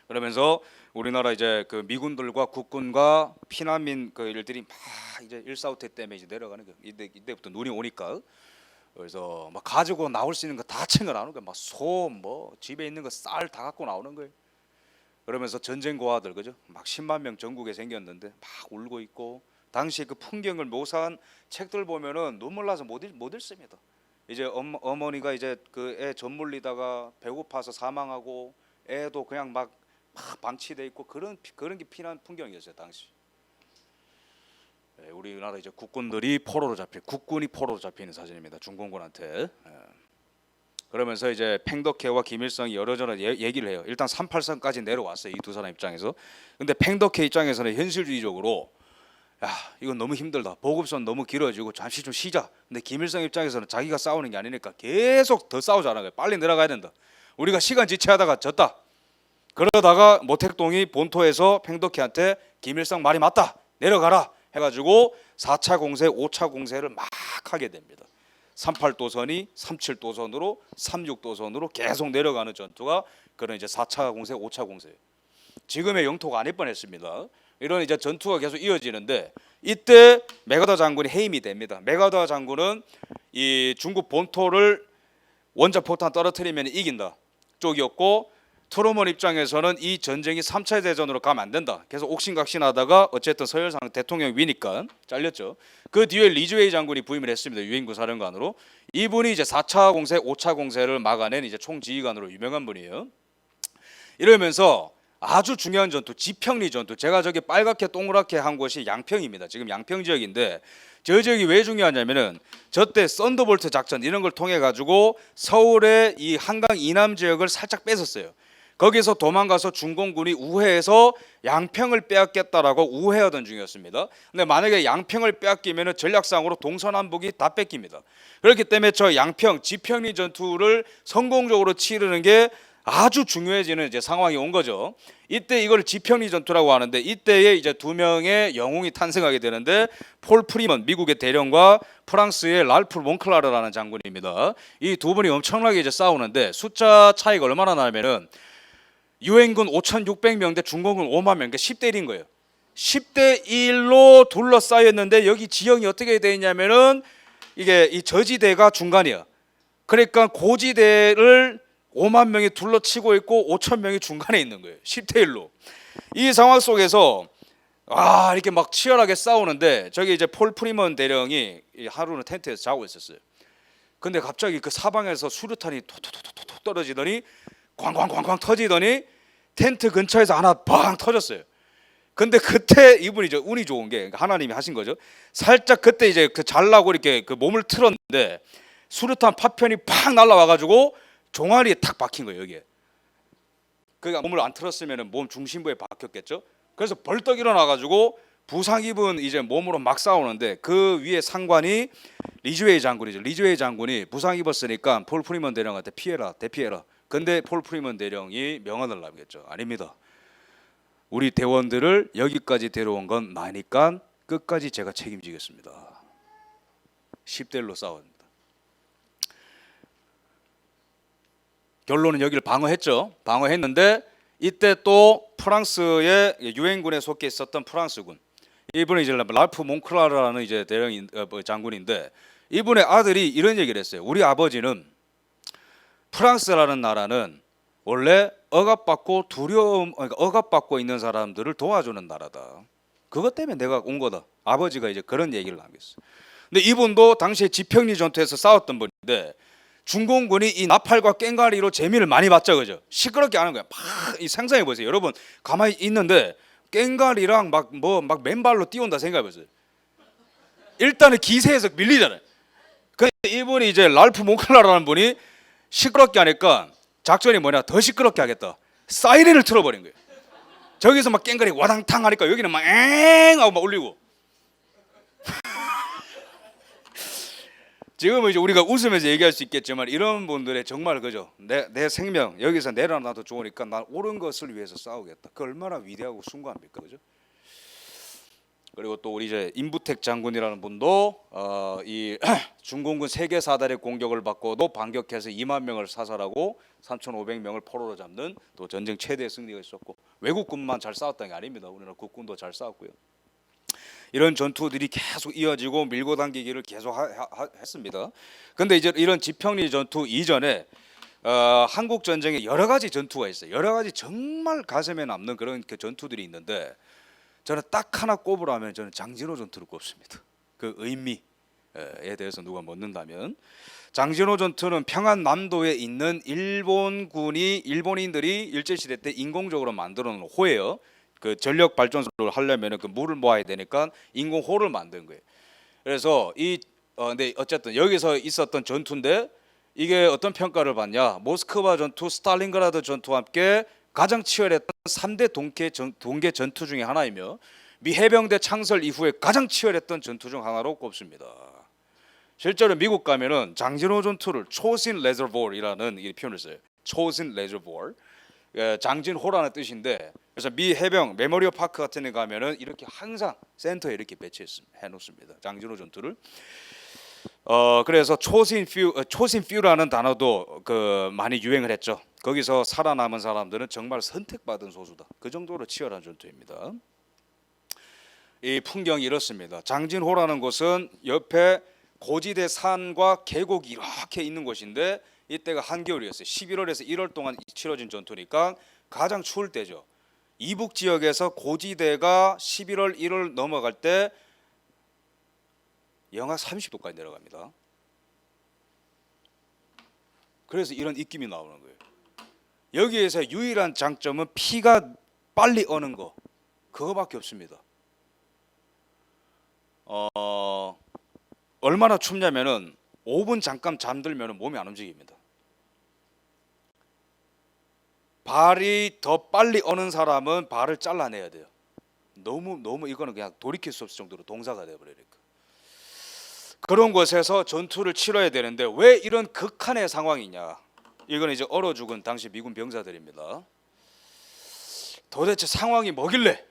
그러면서 우리나라 이제 그 미군들과 국군과 피난민 그 일들이 막 이제 일사후퇴 때문에 이제 내려가는 거예요. 이때부터 눈이 오니까. 그래서 막 가지고 나올 수 있는 거 다 챙겨 나오는 거예요. 막 소, 뭐 집에 있는 거 쌀 다 갖고 나오는 거예요. 그러면서 전쟁 고아들, 그죠? 막 10만 명 전국에 생겼는데 막 울고 있고, 당시 그 풍경을 묘사한 책들 보면은 눈물 나서 못 읽습니다. 이제 어머니가 이제 그 애 젖물리다가 배고파서 사망하고, 애도 그냥 막 방치돼 있고, 그런 게 피난 풍경이었어요, 당시. 우리나라 이제 국군이 포로로 잡히는 사진입니다. 중공군한테. 그러면서 이제 팽덕회와 김일성이 여러저러 얘기를 해요. 일단 38선까지 내려왔어요, 이 두 사람 입장에서. 근데 팽덕회 입장에서는 현실주의적으로, 야, 이건 너무 힘들다, 보급선 너무 길어지고 잠시 좀 쉬자. 근데 김일성 입장에서는 자기가 싸우는 게 아니니까 계속 더 싸우자는 거예요. 빨리 내려가야 된다. 우리가 시간 지체하다가 졌다. 그러다가 모택동이 본토에서 팽덕희한테 김일성 말이 맞다, 내려가라 해가지고 4차 공세, 5차 공세를 막 하게 됩니다. 38도선이 37도선으로 36도선으로 계속 내려가는 전투가 그런 이제 4차 공세, 5차 공세. 지금의 영토가 아닐 뻔했습니다. 이런 이제 전투가 계속 이어지는데 이때 메가더 장군이 해임이 됩니다. 메가더 장군은 이 중국 본토를 원자 포탄 떨어뜨리면 이긴다 쪽이었고, 트루먼 입장에서는 이 전쟁이 3차 대전으로 가면 안 된다. 계속 옥신각신하다가 어쨌든 서열상 대통령 위니까 잘렸죠. 그 뒤에 리즈웨이 장군이 부임을 했습니다. 유엔군 사령관으로. 이분이 이제 4차 공세, 5차 공세를 막아낸 이제 총지휘관으로 유명한 분이에요. 이러면서 아주 중요한 전투, 지평리 전투. 제가 저기 빨갛게 동그랗게 한 곳이 양평입니다. 지금 양평 지역인데 저 지역이 왜 중요하냐면은 저때 썬더볼트 작전 이런 걸 통해 가지고 서울의 이 한강 이남 지역을 살짝 뺏었어요. 거기서 도망가서 중공군이 우회해서 양평을 빼앗겠다라고 우회하던 중이었습니다. 근데 만약에 양평을 빼앗기면은 전략상으로 동서남북이 다 뺏깁니다. 그렇기 때문에 저 양평 지평리 전투를 성공적으로 치르는 게 아주 중요해지는 이제 상황이 온 거죠. 이때 이걸 지평리 전투라고 하는데 이때에 이제 두 명의 영웅이 탄생하게 되는데 폴 프리먼 미국의 대령과 프랑스의 랄프 몽클라르라는 장군입니다. 이 두 분이 엄청나게 이제 싸우는데 숫자 차이가 얼마나 나면은 유엔군 5,600명 대 중공군 5만 명, 그러니까 10대 1인 거예요. 10대 1로 둘러싸였는데 여기 지형이 어떻게 돼 있냐면은 이게 이 저지대가 중간이야. 그러니까 고지대를 5만 명이 둘러치고 있고 5천 명이 중간에 있는 거예요. 10대 1로. 이 상황 속에서 이렇게 막 치열하게 싸우는데 저기 이제 폴 프리먼 대령이 하루는 텐트에서 자고 있었어요. 근데 갑자기 그 사방에서 수류탄이 톡톡톡톡 떨어지더니 쾅쾅쾅쾅 터지더니 텐트 근처에서 하나 팡 터졌어요. 근데 그때 이분이 저 운이 좋은 게 하나님이 하신 거죠. 살짝 그때 이제 그 잘라고 이렇게 그 몸을 틀었는데 수류탄 파편이 팍 날라와가지고 종아리에 탁 박힌 거예요. 여기에. 그러니까 몸을 안 틀었으면 몸 중심부에 박혔겠죠. 그래서 벌떡 일어나가지고 부상 입은 이제 몸으로 막 싸우는데 그 위에 상관이 리즈웨이 장군이죠. 리즈웨이 장군이 부상 입었으니까 폴 프리먼 대령한테 피해라, 대피해라. 근데 폴 프리먼 대령이 명언을 남겼죠. 아닙니다. 우리 대원들을 여기까지 데려온 건 나니까 끝까지 제가 책임지겠습니다. 10대 1로 싸웁니다. 결론은 여기를 방어했죠. 방어했는데 이때 또 프랑스의 유엔군에 속해 있었던 프랑스군, 이분이 이제 랄프 몽클라르라는 이제 대령 장군인데 이분의 아들이 이런 얘기를 했어요. 우리 아버지는 프랑스라는 나라는 원래 억압받고 억압받고 있는 사람들을 도와주는 나라다. 그것 때문에 내가 온 거다. 아버지가 이제 그런 얘기를 남겼어요. 근데 이분도 당시에 지평리 전투에서 싸웠던 분인데 중공군이 이 나팔과 꽹과리로 재미를 많이 봤죠, 그죠? 시끄럽게 하는 거야. 막 이 상상해 보세요. 여러분 가만히 있는데 꽹과리랑 막 맨발로 뛰어온다 생각해 보세요. 일단은 기세에서 밀리잖아요. 근데 이분이 이제 랄프 몽클라라는 분이 시끄럽게 하니까 작전이 뭐냐, 더 시끄럽게 하겠다. 사이렌을 틀어버린 거예요. 저기서 막 꽹과리 와당탕 하니까 여기는 막 엥 하고 막 울리고. 지금은 이제 우리가 웃으면서 얘기할 수 있겠지만 이런 분들의 정말 그죠, 내 생명 여기서 내려놔도 좋으니까 난 옳은 것을 위해서 싸우겠다. 그 얼마나 위대하고 숭고합니까, 그죠? 그리고 또 우리 이제 임부택 장군이라는 분도 이 중공군 세계 사달의 공격을 받고도 반격해서 2만 명을 사살하고 3,500명을 포로로 잡는 또 전쟁 최대 승리가 있었고, 외국군만 잘 싸웠던 게 아닙니다. 우리나라 국군도 잘 싸웠고요. 이런 전투들이 계속 이어지고 밀고 당기기를 계속 했습니다. 근데 이제 이런 지평리 전투 이전에 한국 전쟁에 여러 가지 전투가 있어요. 여러 가지 정말 가슴에 남는 그런 그 전투들이 있는데 저는 딱 하나 꼽으라면 저는 장진호 전투를 꼽습니다. 그 의미에 대해서 누가 묻는다면 장진호 전투는 평안남도에 있는 일본인들이 일제시대 때 인공적으로 만들어 놓은 호예요. 그 전력 발전소를 하려면 그 물을 모아야 되니까 인공호를 만든 거예요. 그래서 근데 어쨌든 여기서 있었던 전투인데 이게 어떤 평가를 받냐? 모스크바 전투, 스탈린그라드 전투와 함께 가장 치열했던 3대 동계 전투 중에 하나이며 미 해병대 창설 이후에 가장 치열했던 전투 중 하나로 꼽습니다. 실제로 미국 가면은 장진호 전투를 초신 레저보어이라는 이 표현을 써요. 초신 레저보어. 장진호라는 뜻인데, 그래서 미 해병 메모리얼 파크 같은 데 가면은 이렇게 항상 센터에 이렇게 배치해 놓습니다. 장진호 전투를. 그래서 초신퓨라는 단어도 많이 유행을 했죠. 거기서 살아남은 사람들은 정말 선택받은 소수다. 그 정도로 치열한 전투입니다. 이 풍경이 이렇습니다. 장진호라는 곳은 옆에 고지대 산과 계곡이 이렇게 있는 곳인데, 이때가 한겨울이었어요. 11월에서 1월 동안 치러진 전투니까 가장 추울 때죠. 이북 지역에서 고지대가 11월 1월 넘어갈 때 영하 30도까지 내려갑니다. 그래서 이런 입김이 나오는 거예요. 여기에서 유일한 장점은 피가 빨리 어는 거, 그거밖에 없습니다. 얼마나 춥냐면은 5분 잠깐 잠들면 몸이 안 움직입니다. 발이 더 빨리 어는 사람은 발을 잘라내야 돼요. 너무 이거는 그냥 돌이킬 수 없을 정도로 동사가 되어버리니까. 그런 곳에서 전투를 치러야 되는데 왜 이런 극한의 상황이냐? 이건 이제 얼어 죽은 당시 미군 병사들입니다. 도대체 상황이 뭐길래?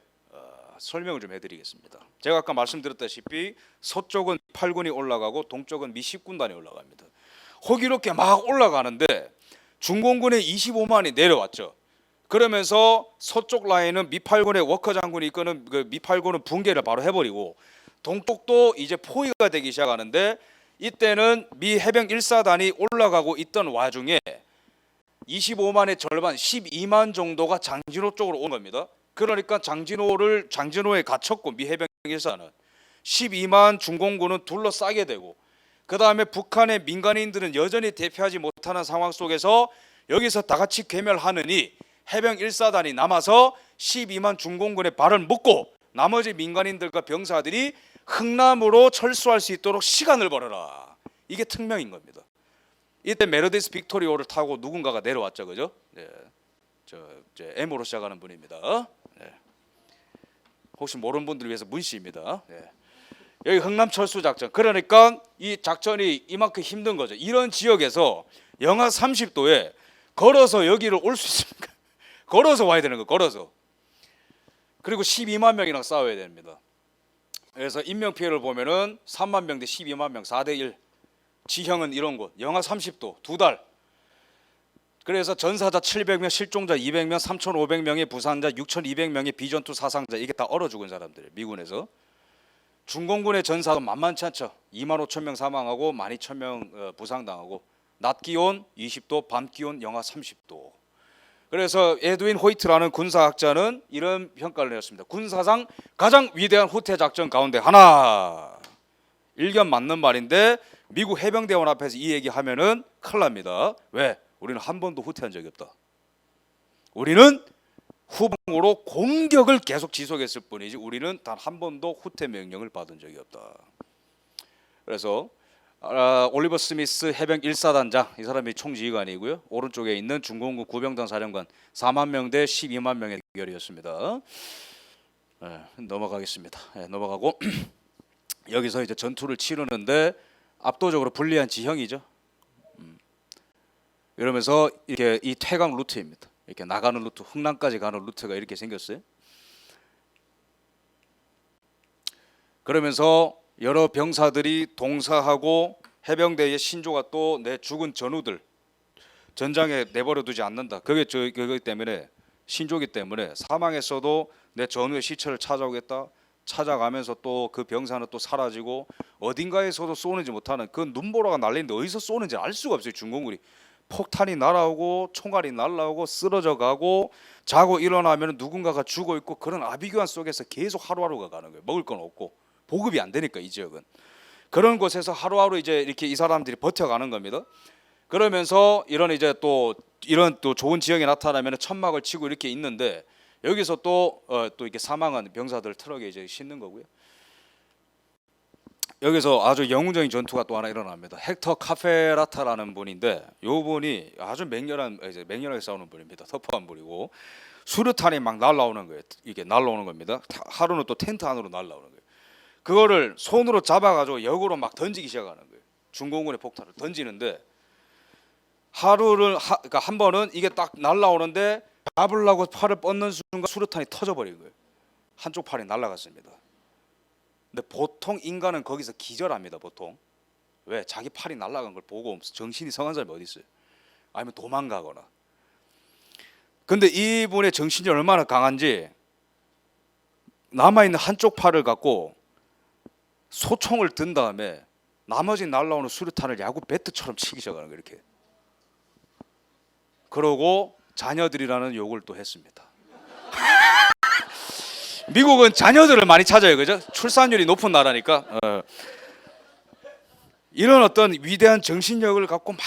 설명을 좀 해드리겠습니다. 제가 아까 말씀드렸다시피 서쪽은 8군이 올라가고 동쪽은 미 10군단이 올라갑니다. 호기롭게 막 올라가는데 중공군의 25만이 내려왔죠. 그러면서 서쪽 라인은 미 8군의 워커 장군이 이끄는 미 8군은 붕괴를 바로 해버리고, 동쪽도 이제 포위가 되기 시작하는데, 이때는 미 해병 1사단이 올라가고 있던 와중에 25만의 절반 12만 정도가 장진호 쪽으로 온 겁니다. 그러니까 장진호에 갇혔고, 미 해병 1사는 12만 중공군은 둘러싸게 되고, 그 다음에 북한의 민간인들은 여전히 대피하지 못하는 상황 속에서 여기서 다 같이 괴멸하느니 해병 1사단이 남아서 12만 중공군의 발을 묶고 나머지 민간인들과 병사들이 흥남으로 철수할 수 있도록 시간을 벌어라. 이게 특명인 겁니다. 이때 메르디스 빅토리오를 타고 누군가가 내려왔죠, 그죠? 네. M으로 시작하는 분입니다. 네. 혹시 모르는 분들을 위해서 문씨입니다. 네. 여기 흥남 철수 작전. 그러니까 이 작전이 이만큼 힘든 거죠. 이런 지역에서 영하 30도에 걸어서 여기를 올 수 있습니까? 걸어서 와야 되는 거, 걸어서. 그리고 12만 명이랑 싸워야 됩니다. 그래서 인명 피해를 보면은 3만 명 대 12만 명, 4대 1. 지형은 이런 곳, 영하 30도, 2달. 그래서 전사자 700명, 실종자 200명, 3,500명의 부상자, 6,200명의 비전투 사상자, 이게 다 얼어 죽은 사람들이에요, 미군에서. 중공군의 전사도 만만치 않죠. 2만 5천 명 사망하고 12,000명 부상당하고, 낮 기온 20도, 밤 기온 영하 30도. 그래서 에드윈 호이트라는 군사학자는 이런 평가를 내렸습니다. 군사상 가장 위대한 후퇴 작전 가운데 하나. 일견 맞는 말인데 미국 해병대원 앞에서 이 얘기하면은 큰일 납니다. 왜? 우리는 한 번도 후퇴한 적이 없다. 우리는 후방으로 공격을 계속 지속했을 뿐이지 우리는 단 한 번도 후퇴 명령을 받은 적이 없다. 그래서 올리버 스미스 해병 1사단장, 이 사람이 총지휘관이고요. 오른쪽에 있는 중공군 구병단 사령관, 4만 명 대 12만 명의 대결이었습니다. 넘어가겠습니다. 넘어가고 여기서 이제 전투를 치르는데 압도적으로 불리한 지형이죠. 이러면서 이렇게 이 퇴강 루트입니다. 이렇게 나가는 루트, 흥남까지 가는 루트가 이렇게 생겼어요. 그러면서 여러 병사들이 동사하고 해병대의 신조가 또 내 죽은 전우들 전장에 내버려두지 않는다. 그게 그거 때문에, 신조기 때문에 사망했어도 내 전우의 시체를 찾아오겠다. 찾아가면서 또 그 병사는 또 사라지고 어딘가에서도 쏘는지 못하는, 그 눈보라가 날리는데 어디서 쏘는지 알 수가 없어요. 중공군이 폭탄이 날아오고 총알이 날아오고 쓰러져 가고, 자고 일어나면 누군가가 죽어 있고, 그런 아비규환 속에서 계속 하루하루가 가는 거예요. 먹을 건 없고 보급이 안 되니까 이 지역은. 그런 곳에서 하루하루 이제 이렇게 이 사람들이 버텨가는 겁니다. 그러면서 이런 또 좋은 지역에 나타나면 천막을 치고 이렇게 있는데, 여기서 또 이렇게 사망한 병사들 트럭에 이제 싣는 거고요. 여기서 아주 영웅적인 전투가 또 하나 일어납니다. 헥터 카페라타라는 분인데, 이 분이 아주 맹렬하게 싸우는 분입니다. 터프한 분이고, 수류탄이 막 날라오는 거예요. 이게 날라오는 겁니다. 하루는 또 텐트 안으로 날라오는 거예요. 그거를 손으로 잡아가지고 역으로 막 던지기 시작하는 거예요. 중공군의 폭탄을 던지는데, 그러니까 한 번은 이게 딱 날라오는데 잡으려고 팔을 뻗는 순간 수류탄이 터져버린 거예요. 한쪽 팔이 날아갔습니다. 근데 보통 인간은 거기서 기절합니다. 보통. 왜? 자기 팔이 날아간 걸 보고 정신이 성한 사람이 어디 있어요? 아니면 도망가거나. 근데 이분의 정신이 얼마나 강한지 남아있는 한쪽 팔을 갖고 소총을 든 다음에 나머지 날라오는 수류탄을 야구 배트처럼 치기 시작하는 거예요. 이렇게. 그러고 자녀들이라는 욕을 또 했습니다. 미국은 자녀들을 많이 찾아요, 그죠? 출산율이 높은 나라니까. 이런 어떤 위대한 정신력을 갖고 막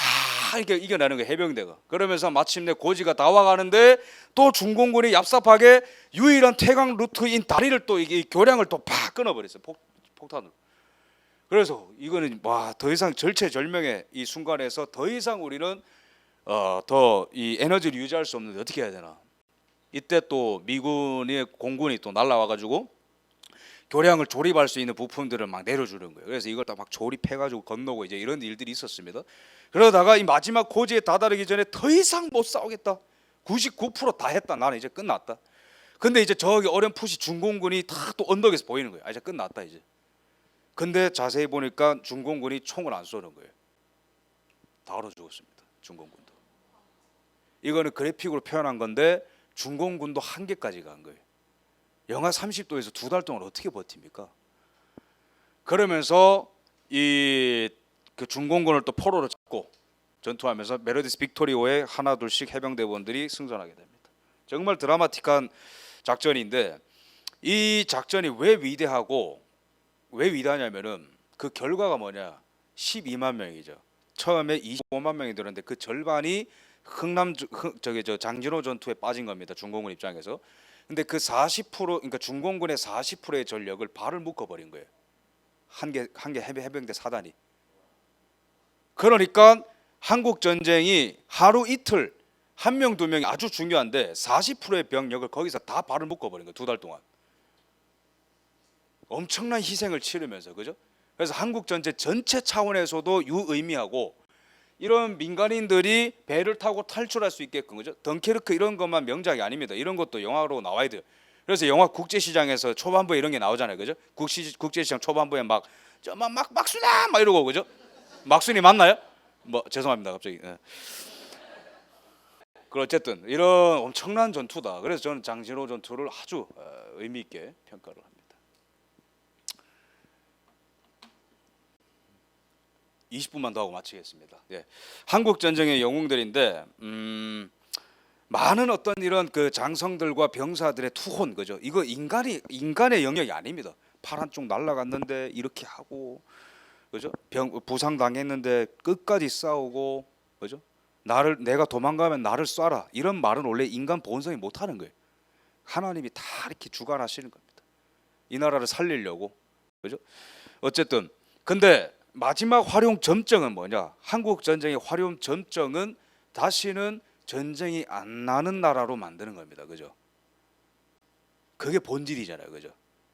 이렇게 이겨내는 거예요, 해병대가. 그러면서 마침내 고지가 다 와가는데 또 중공군이 얍삽하게 유일한 퇴강 루트인 다리를 또 이게 교량을 또 팍 끊어버렸어요, 폭탄으로. 그래서 이거는 와, 더 이상 절체절명의 이 순간에서 더 이상 우리는 더 이 에너지를 유지할 수 없는데 어떻게 해야 되나? 이때 또 미군의 공군이 또 날라와가지고 교량을 조립할 수 있는 부품들을 막 내려주는 거예요. 그래서 이걸 다 막 조립해가지고 건너고 이제 이런 일들이 있었습니다. 그러다가 이 마지막 고지에 다다르기 전에 더 이상 못 싸우겠다. 99%다 했다. 나는 이제 끝났다. 근데 이제 저기 어렴풋이 중공군이 다 또 언덕에서 보이는 거예요. 이제 끝났다 이제. 근데 자세히 보니까 중공군이 총을 안 쏘는 거예요. 다 얼어 죽었습니다. 중공군도. 이거는 그래픽으로 표현한 건데 중공군도 한계까지 간 거예요. 영하 30도에서 2달 동안 어떻게 버팁니까? 그러면서 이 그 중공군을 또 포로로 잡고 전투하면서 메르디스 빅토리오의 하나 둘씩 해병대원들이 승선하게 됩니다. 정말 드라마틱한 작전인데 이 작전이 왜 위대하고 왜 위대하냐면은 그 결과가 뭐냐? 12만 명이죠. 처음에 25만 명이 들었는데 그 절반이 장진호 전투에 빠진 겁니다. 중공군 입장에서. 근데 그 40% 그러니까 중공군의 40%의 전력을 발을 묶어버린 거예요. 한 개 해병대 사단이. 그러니까 한국 전쟁이 하루 이틀 한 명 두 명이 아주 중요한데 40%의 병력을 거기서 다 발을 묶어버린 거예요. 2달 동안. 엄청난 희생을 치르면서 그죠? 그래서 한국 전체 전체 차원에서도 유의미하고 이런 민간인들이 배를 타고 탈출할 수 있게끔 그죠? 덩케르크 이런 것만 명작이 아닙니다. 이런 것도 영화로 나와야 돼요. 그래서 영화 국제시장에서 초반부에 이런 게 나오잖아요, 그죠? 국제시장 초반부에 막 막순아 막 이러고 그죠? 막순이 맞나요? 뭐 죄송합니다, 갑자기. 네. 그 어쨌든 이런 엄청난 전투다. 그래서 저는 장진호 전투를 아주 의미 있게 평가를 합니다. 20분만 더 하고 마치겠습니다. 예. 한국 전쟁의 영웅들인데 많은 어떤 이런 그 장성들과 병사들의 투혼 그죠? 이거 인간의 영역이 아닙니다. 팔 한쪽 날라갔는데 이렇게 하고 그죠? 부상 당했는데 끝까지 싸우고 그죠? 내가 도망가면 나를 쏴라 이런 말은 원래 인간 본성이 못 하는 거예요. 하나님이 다 이렇게 주관하시는 겁니다. 이 나라를 살리려고 그죠? 어쨌든 근데 마지막 활용 점정은 뭐냐? 한국 전쟁의 활용 점정은 다시는 전쟁이 안 나는 나라로 만드는 겁니다. 그죠? 그게 본질이잖아요. 그죠?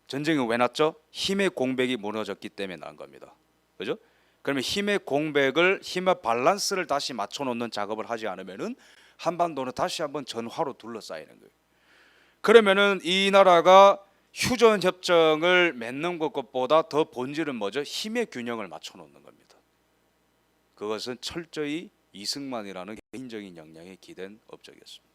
전쟁이 왜 났죠? 힘의 공백이 무너졌기 때문에 난 겁니다. 그죠? 그러면 힘의 밸런스를 다시 맞춰 놓는 작업을 하지 않으면은 한반도는 다시 한번 전화로 둘러싸이는 거예요. 그러면은 이 나라가 휴전 협정을 맺는 것보다 더 본질은 뭐죠? 힘의 균형을 맞춰 놓는 겁니다. 그것은 철저히 이승만이라는 개인적인 역량에 기댄 업적이었습니다.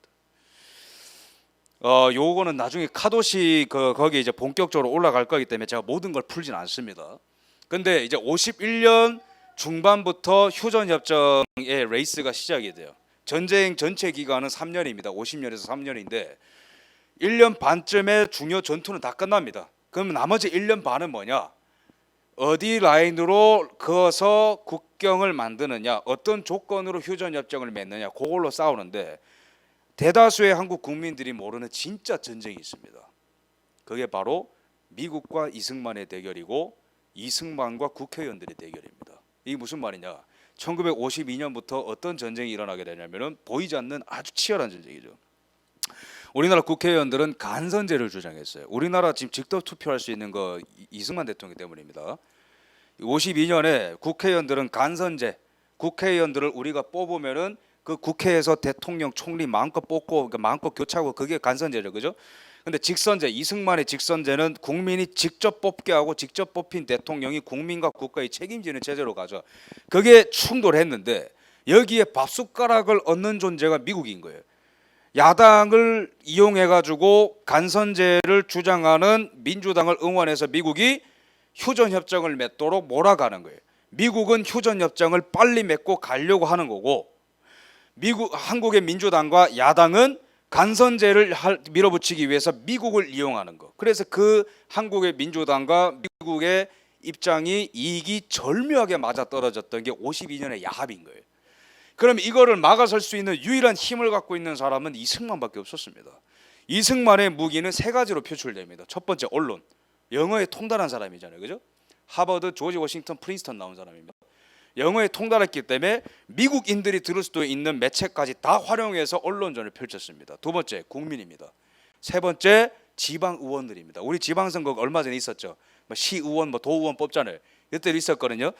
요거는 나중에 카도시 거기 이제 본격적으로 올라갈 거기 때문에 제가 모든 걸 풀진 않습니다. 근데 이제 51년 중반부터 휴전 협정의 레이스가 시작이 돼요. 전쟁 전체 기간은 3년입니다. 50년에서 3년인데 1년 반쯤에 중요 전투는 다 끝납니다. 그럼 나머지 1년 반은 뭐냐? 어디 라인으로 그어서 국경을 만드느냐, 어떤 조건으로 휴전협정을 맺느냐, 그걸로 싸우는데 대다수의 한국 국민들이 모르는 진짜 전쟁이 있습니다. 그게 바로 미국과 이승만의 대결이고 이승만과 국회의원들의 대결입니다. 이게 무슨 말이냐? 1952년부터 어떤 전쟁이 일어나게 되냐면은 보이지 않는 아주 치열한 전쟁이죠. 우리나라 국회의원들은 간선제를 주장했어요. 우리나라 지금 직접 투표할 수 있는 거 이승만 대통령 때문입니다. 52년에 국회의원들은 간선제, 국회의원들을 우리가 뽑으면은 그 국회에서 대통령, 총리 마음껏 뽑고 마음껏 교체하고 그게 간선제죠, 그죠? 근데 직선제, 이승만의 직선제는 국민이 직접 뽑게 하고 직접 뽑힌 대통령이 국민과 국가에 책임지는 체제로 가죠. 그게 충돌했는데 여기에 밥숟가락을 얻는 존재가 미국인 거예요. 야당을 이용해 가지고 간선제를 주장하는 민주당을 응원해서 미국이 휴전 협정을 맺도록 몰아가는 거예요. 미국은 휴전 협정을 빨리 맺고 가려고 하는 거고, 한국의 민주당과 야당은 간선제를 밀어붙이기 위해서 미국을 이용하는 거. 그래서 그 한국의 민주당과 미국의 입장이 이익이 절묘하게 맞아떨어졌던 게 52년의 야합인 거예요. 그럼 이거를 막아설 수 있는 유일한 힘을 갖고 있는 사람은 이승만밖에 없었습니다. 이승만의 무기는 세 가지로 표출됩니다. 첫 번째, 언론. 영어에 통달한 사람이잖아요, 그죠? 하버드, 조지 워싱턴, 프린스턴 나온 사람입니다. 영어에 통달했기 때문에 미국인들이 들을 수도 있는 매체까지 다 활용해서 언론전을 펼쳤습니다. 두 번째, 국민입니다. 세 번째, 지방 의원들입니다. 우리 지방선거 얼마 전에 있었죠. 시의원, 도의원 뽑잖아요. 이때 있었거든요.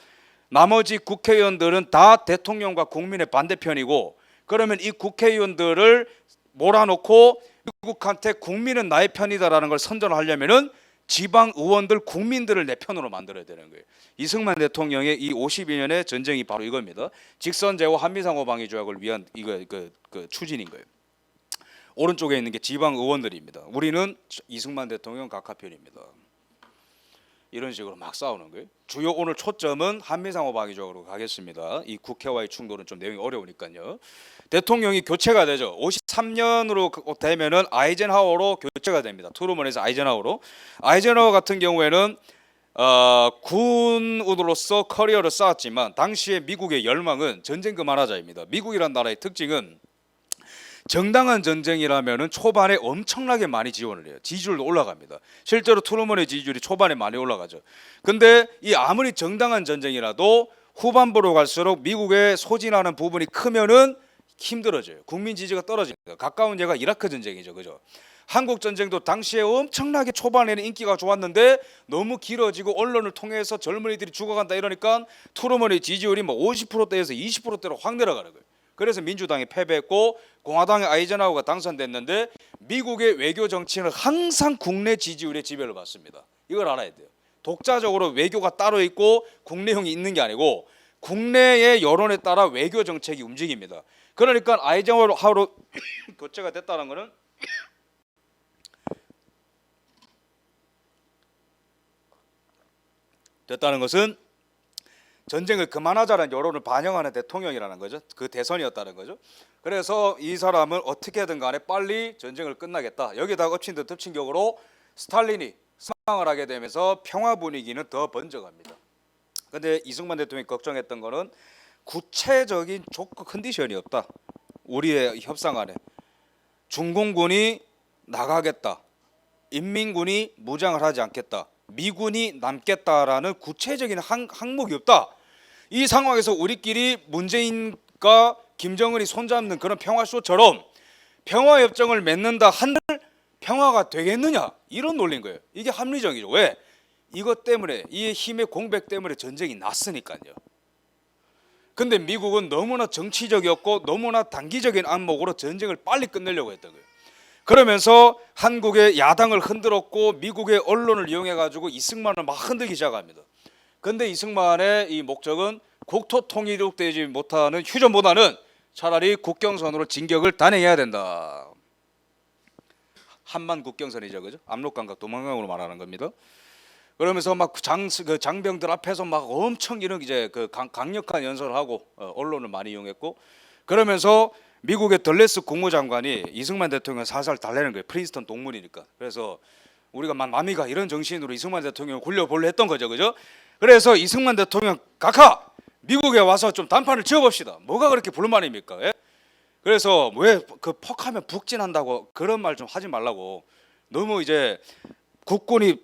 나머지 국회의원들은 다 대통령과 국민의 반대편이고, 그러면 이 국회의원들을 몰아놓고 미국한테 국민은 나의 편이다라는 걸 선전하려면은 지방 의원들, 국민들을 내 편으로 만들어야 되는 거예요. 이승만 대통령의 이 52년의 전쟁이 바로 이겁니다. 직선제와 한미상호 방위 조약을 위한 그 추진인 거예요. 오른쪽에 있는 게 지방 의원들입니다. 우리는 이승만 대통령 각하편입니다. 이런 식으로 막 싸우는 거예요. 주요 오늘 초점은 한미상호 방위 조약으로 가겠습니다. 이 국회와의 충돌은 좀 내용이 어려우니까요. 대통령이 교체가 되죠. 53년으로 되면은 아이젠하워로 교체가 됩니다. 트루먼에서 아이젠하워로. 아이젠하워 같은 경우에는 군으로서 커리어를 쌓았지만 당시에 미국의 열망은 전쟁 그만하자입니다. 미국이란 나라의 특징은 정당한 전쟁이라면은 초반에 엄청나게 많이 지원을 해요. 지지율도 올라갑니다. 실제로 트루먼의 지지율이 초반에 많이 올라가죠. 근데 이 아무리 정당한 전쟁이라도 후반부로 갈수록 미국의 소진하는 부분이 크면은 힘들어져요. 국민 지지가 떨어집니다. 가까운 예가 이라크 전쟁이죠, 그죠? 한국 전쟁도 당시에 엄청나게 초반에는 인기가 좋았는데 너무 길어지고 언론을 통해서 젊은이들이 죽어간다 이러니까 트루먼의 지지율이 50%대에서 20%대로 확 내려가는 거예요. 그래서 민주당이 패배했고 공화당의 아이젠하워가 당선됐는데 미국의 외교 정치는 항상 국내 지지율의 지배를 받습니다. 이걸 알아야 돼요. 독자적으로 외교가 따로 있고 국내형이 있는 게 아니고 국내의 여론에 따라 외교 정책이 움직입니다. 그러니까 아이젠하워로 교체가 됐다는 것은 전쟁을 그만하자는 여론을 반영하는 대통령이라는 거죠. 그 대선이었다는 거죠. 그래서 이 사람은 어떻게든 간에 빨리 전쟁을 끝나겠다. 여기다가 엎친 데 덮친 격으로 스탈린이 사망을 하게 되면서 평화 분위기는 더 번져갑니다. 근데 이승만 대통령이 걱정했던 거는 구체적인 조건 컨디션이 없다. 우리의 협상 안에 중공군이 나가겠다. 인민군이 무장을 하지 않겠다. 미군이 남겠다라는 구체적인 항목이 없다. 이 상황에서 우리끼리 문재인과 김정은이 손잡는 그런 평화쇼처럼 평화협정을 맺는다 한들 평화가 되겠느냐 이런 논리인 거예요. 이게 합리적이죠. 왜? 이것 때문에 이 힘의 공백 때문에 전쟁이 났으니까요. 근데 미국은 너무나 정치적이었고 너무나 단기적인 안목으로 전쟁을 빨리 끝내려고 했던 거예요. 그러면서 한국의 야당을 흔들었고 미국의 언론을 이용해 가지고 이승만을 막 흔들기 시작합니다. 근데 이승만의 이 목적은 국토 통일이 되지 못하는 휴전보다는 차라리 국경선으로 진격을 단행해야 된다. 한만 국경선이죠, 그죠? 압록강과 도만강으로 말하는 겁니다. 그러면서 막 장병들 앞에서 막 엄청 이런 이제 강력한 연설을 하고 언론을 많이 이용했고, 그러면서 미국의 덜레스 국무장관이 이승만 대통령을 살살 달래는 거예요. 프린스턴 동문이니까. 그래서 우리가 남이가 이런 정신으로 이승만 대통령을 굴려보려 했던 거죠, 그죠? 그래서 이승만 대통령 각하 미국에 와서 좀 단판을 지어봅시다. 뭐가 그렇게 불만입니까? 예? 그래서 왜 그 퍽하면 북진한다고 그런 말 좀 하지 말라고. 너무 이제 국군이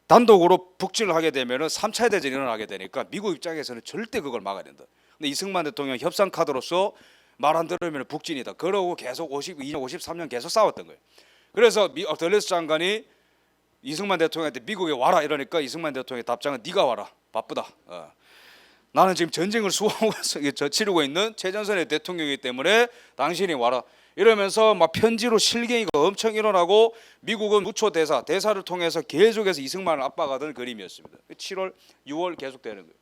단독으로 북진을 하게 되면은 3차 대전이 일어나게 되니까 미국 입장에서는 절대 그걸 막아야 된다. 근데 이승만 대통령 협상 카드로서 말 안 들으면 북진이다. 그러고 계속 52년, 53년 계속 싸웠던 거예요. 그래서 덜레스 장관이 이승만 대통령한테 미국에 와라 이러니까 이승만 대통령의 답장은 네가 와라. 바쁘다. 나는 지금 전쟁을 치르고 있는 최전선의 대통령이기 때문에 당신이 와라. 이러면서 막 편지로 실갱이가 엄청 일어나고 미국은 무초 대사를 통해서 계속해서 이승만을 압박하던 그림이었습니다. 7월, 6월 계속되는 거예요.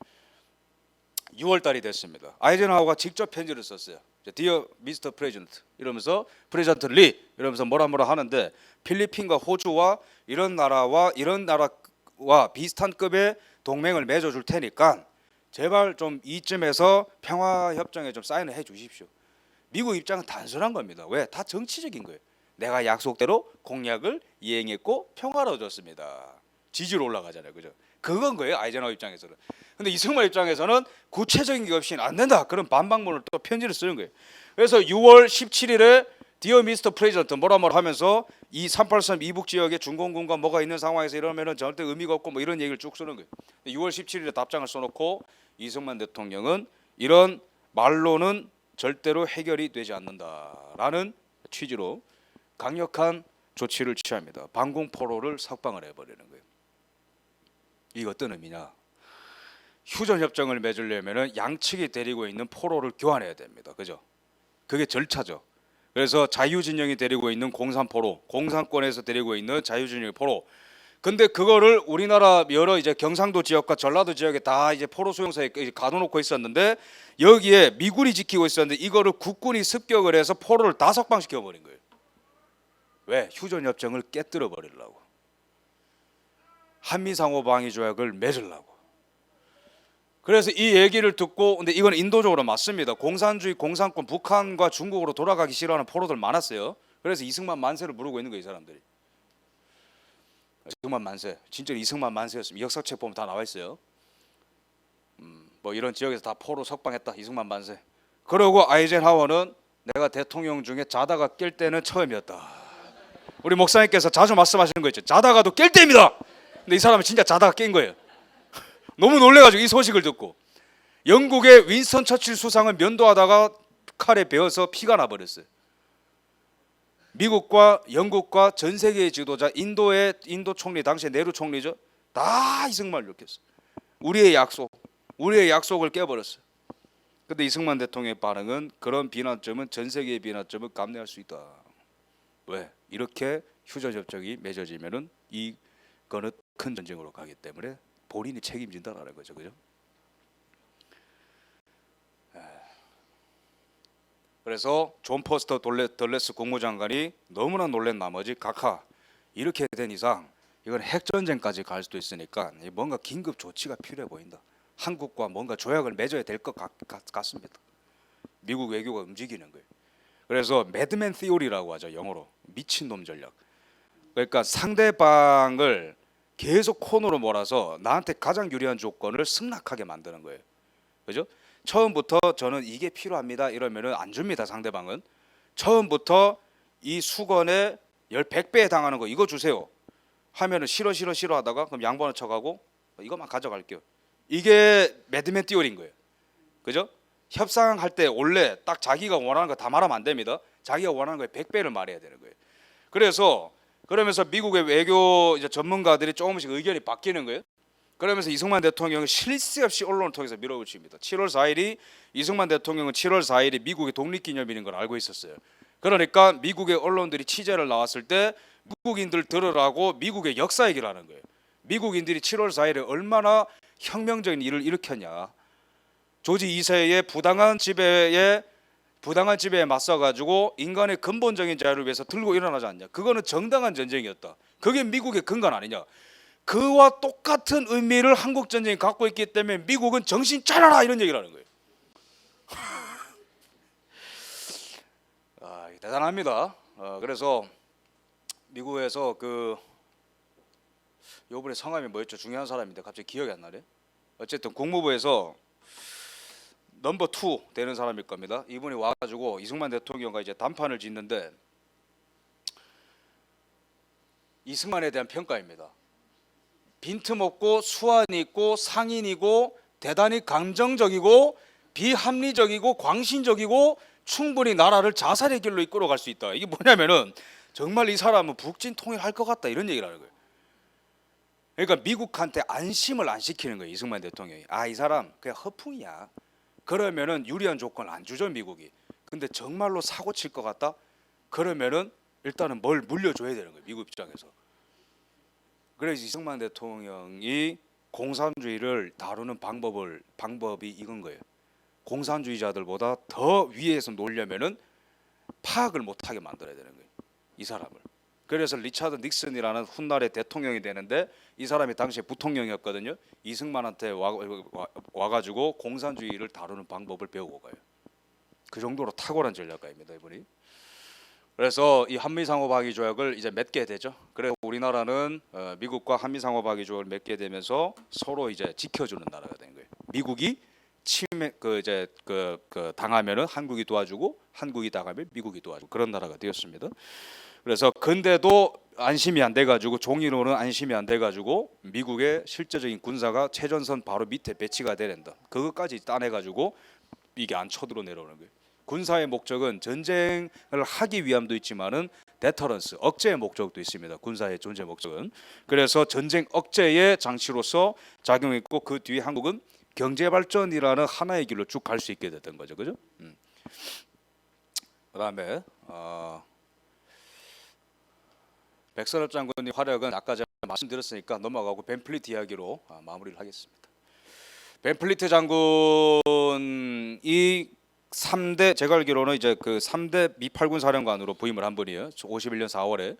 6월 달이 됐습니다. 아이젠하워가 직접 편지를 썼어요. Dear Mr. President 이러면서 프레지던트 리 이러면서 뭐라 하는데 필리핀과 호주와 이런 나라와 비슷한 급의 동맹을 맺어줄 테니까 제발 좀 이쯤에서 평화협정에 좀 사인을 해 주십시오. 미국 입장은 단순한 겁니다. 왜? 다 정치적인 거예요. 내가 약속대로 공약을 이행했고 평화로워졌습니다. 지지로 올라가잖아요. 그죠? 그건 거예요. 아이젠하워 입장에서는. 근데 이승만 입장에서는 구체적인 게 없이는 안 된다. 그런 반박문을 또 편지를 쓰는 거예요. 그래서 6월 17일에 Dear Mr. President 뭐라 하면서 이 383 이북 지역에 중공군과 뭐가 있는 상황에서 이러면은 절대 의미가 없고 뭐 이런 얘기를 쭉 쓰는 거예요. 6월 17일에 답장을 써놓고 이승만 대통령은 이런 말로는 절대로 해결이 되지 않는다라는 취지로 강력한 조치를 취합니다. 방공포로를 석방을 해버리는 거예요. 이게 어떤 의미냐? 휴전협정을 맺으려면 양측이 데리고 있는 포로를 교환해야 됩니다. 그죠? 그게 절차죠. 그래서 자유진영이 데리고 있는 공산포로, 공산권에서 데리고 있는 자유진영의 포로. 근데 그거를 우리나라 여러 이제 경상도 지역과 전라도 지역에 다 이제 포로 수용소에 가둬놓고 있었는데 여기에 미군이 지키고 있었는데 이거를 국군이 습격을 해서 포로를 다 석방시켜 버린 거예요. 왜? 휴전협정을 깨뜨려 버리려고. 한미상호방위조약을 맺으려고. 그래서 이 얘기를 듣고 근데 이건 인도적으로 맞습니다. 공산주의 공산권 북한과 중국으로 돌아가기 싫어하는 포로들 많았어요. 그래서 이승만 만세를 부르고 있는 거예요. 이 사람들이. 이승만 만세. 진짜 이승만 만세였습니다. 역사책 보면 다 나와 있어요. 뭐 이런 지역에서 다 포로 석방했다. 이승만 만세. 그러고 아이젠하워는 내가 대통령 중에 자다가 깰 때는 처음이었다. 우리 목사님께서 자주 말씀하시는 거 있죠. 자다가도 깰 때입니다. 근데 이 사람은 진짜 자다가 깬 거예요. 너무 놀래가지고 이 소식을 듣고 영국의 윈스턴 처칠 수상을 면도하다가 칼에 베어서 피가 나버렸어요. 미국과 영국과 전 세계의 지도자, 인도 총리 당시에 네루 총리죠. 다 이승만을 욕했어. 우리의 약속을 깨버렸어요. 근데 이승만 대통령의 반응은 그런 비난점은 전 세계의 비난점을 감내할 수 있다. 왜? 이렇게 휴전협정이 맺어지면은 이거는 큰 전쟁으로 가기 때문에 본인이 책임진다라는 거죠, 그죠? 그래서 존 포스터 덜레스 국무장관이 너무나 놀란 나머지 각하 이렇게 된 이상 이건 핵전쟁까지 갈 수도 있으니까 뭔가 긴급 조치가 필요해 보인다. 한국과 뭔가 조약을 맺어야 될 것 같습니다. 미국 외교가 움직이는 거예요. 그래서 매드맨 티오리라고 하죠, 영어로. 미친놈 전략. 그러니까 상대방을 계속 코너로 몰아서 나한테 가장 유리한 조건을 승낙하게 만드는 거예요. 그죠? 처음부터 저는 이게 필요합니다 이러면은 안 줍니다. 상대방은 처음부터 이 수건에 100배 당하는 거 이거 주세요 하면은 싫어 하다가 그럼 양보하는 척하고 이것만 가져갈게요. 이게 매드맨 띠오리인 거예요. 그죠? 협상할 때 원래 딱 자기가 원하는 거 다 말하면 안 됩니다. 자기가 원하는 거에 100배를 말해야 되는 거예요. 그러면서 미국의 외교 전문가들이 조금씩 의견이 바뀌는 거예요. 그러면서 이승만 대통령은 쉴 새 없이 언론을 통해서 밀어붙입니다. 7월 4일이 이승만 대통령은 7월 4일이 미국의 독립기념일인 걸 알고 있었어요. 그러니까 미국의 언론들이 취재를 나왔을 때 미국인들 들으라고 미국의 역사 얘기를 하는 거예요. 미국인들이 7월 4일에 얼마나 혁명적인 일을 일으켰냐. 조지 2세의 부당한 지배에 맞서가지고 인간의 근본적인 자유를 위해서 들고 일어나지 않냐. 그거는 정당한 전쟁이었다. 그게 미국의 근간 아니냐. 그와 똑같은 의미를 한국 전쟁이 갖고 있기 때문에 미국은 정신 차려라 이런 얘기를 하는 거예요. 대단합니다. 그래서 미국에서 요번에 성함이 뭐였죠? 중요한 사람인데 갑자기 기억이 안 나네. 어쨌든 국무부에서 넘버 2 되는 사람일 겁니다. 이분이 와가지고 이승만 대통령과 이제 담판을 짓는데 이승만에 대한 평가입니다. 빈틈없고 수완이 있고 상인이고 대단히 감정적이고 비합리적이고 광신적이고 충분히 나라를 자살의 길로 이끌어갈 수 있다. 이게 뭐냐면은 정말 이 사람은 북진 통일할 것 같다 이런 얘기를 하는 거예요. 그러니까 미국한테 안심을 안 시키는 거예요. 이승만 대통령이. 아, 이 사람 그냥 허풍이야. 그러면은 유리한 조건을 안 주죠, 미국이. 근데 정말로 사고 칠 것 같다? 그러면은 일단은 뭘 물려줘야 되는 거예요, 미국 입장에서. 그래서 이승만 대통령이 공산주의를 다루는 방법이 이건 거예요. 공산주의자들보다 더 위에서 놀려면은 파악을 못하게 만들어야 되는 거예요, 이 사람을. 그래서 리차드 닉슨이라는 훗날의 대통령이 되는데, 이 사람이 당시에 부통령이었거든요. 이승만한테 와가지고 공산주의를 다루는 방법을 배우고 가요. 그 정도로 탁월한 전략가입니다, 이분이. 그래서 이 한미상호박이 조약을 이제 맺게 되죠. 그래서 우리나라는 미국과 한미상호박이 조약을 맺게 되면서 서로 이제 지켜주는 나라가 된 거예요. 미국이 침해 당하면은 한국이 도와주고, 한국이 당하면 미국이 도와주고, 그런 나라가 되었습니다. 그래서 근데도 안심이 안 돼가지고, 종이로는 안심이 안 돼가지고 미국의 실제적인 군사가 최전선 바로 밑에 배치가 되는다. 그것까지 따내가지고 이게 안 쳐들어 내려오는 거예요. 군사의 목적은 전쟁을 하기 위함도 있지만은 데터런스, 억제의 목적도 있습니다. 군사의 존재 목적은. 그래서 전쟁 억제의 장치로서 작용했고, 그 뒤에 한국은 경제 발전이라는 하나의 길로 쭉 갈 수 있게 됐던 거죠, 그죠? 그다음에 백선엽 장군의 활약은 아까 제가 말씀드렸으니까 넘어가고 벤플리트 이야기로 마무리를 하겠습니다. 벤플리트 장군이 3대, 제가 알기로는 이제 그 3대 미8군 사령관으로 부임을 한 분이에요. 51년 4월에.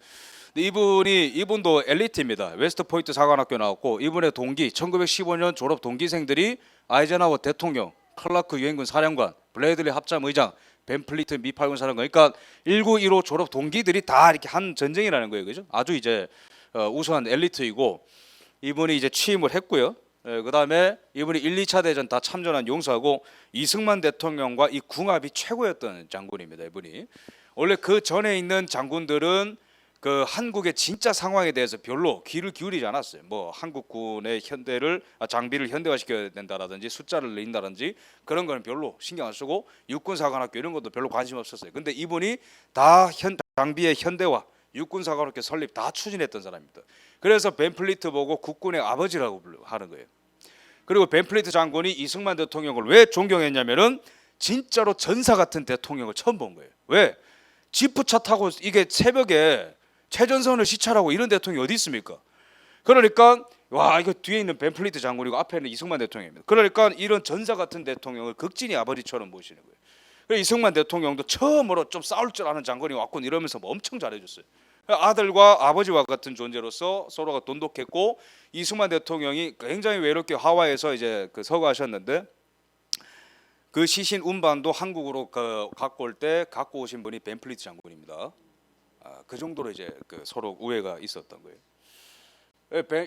근데 이분도 엘리트입니다. 웨스트 포인트 사관학교 나왔고, 이분의 동기 1915년 졸업 동기생들이 아이젠하워 대통령, 클라크 유엔군 사령관, 블레이들리 합참 의장, 벤플리트 미8군 사령관. 그러니까 1915 졸업 동기들이 다 이렇게 한 전쟁이라는 거예요, 그죠? 아주 이제 우수한 엘리트이고, 이분이 이제 취임을 했고요. 그다음에 이분이 1, 2차 대전 다 참전한 용사고, 이승만 대통령과 이 궁합이 최고였던 장군입니다. 이분이 원래 그 전에 있는 장군들은 그 한국의 진짜 상황에 대해서 별로 귀를 기울이지 않았어요. 뭐 한국군의 장비를 현대화시켜야 된다라든지 숫자를 늘린다든지 그런 거는 별로 신경 안 쓰고, 육군사관학교 이런 것도 별로 관심 없었어요. 근데 이분이 다 장비의 현대화, 육군사관학교 설립 다 추진했던 사람입니다. 그래서 벤플리트 보고 국군의 아버지라고 하는 거예요. 그리고 벤플리트 장군이 이승만 대통령을 왜 존경했냐면은 진짜로 전사 같은 대통령을 처음 본 거예요. 왜? 지프차 타고 이게 새벽에 최전선을 시찰하고 이런 대통령이 어디 있습니까? 그러니까 와, 이거 뒤에 있는 벤플리트 장군이고 앞에는 이승만 대통령입니다. 그러니까 이런 전사 같은 대통령을 극진히 아버지처럼 모시는 거예요. 그래서 이승만 대통령도 처음으로 좀 싸울 줄 아는 장군이 왔군 이러면서 뭐 엄청 잘해줬어요. 아들과 아버지와 같은 존재로서 서로가 돈독했고, 이승만 대통령이 굉장히 외롭게 하와이에서 이제 그 서거하셨는데, 그 시신 운반도 한국으로 갖고 올 때 갖고 오신 분이 벤플리트 장군입니다. 그 정도로 이제 그 서로 우애가 있었던 거예요.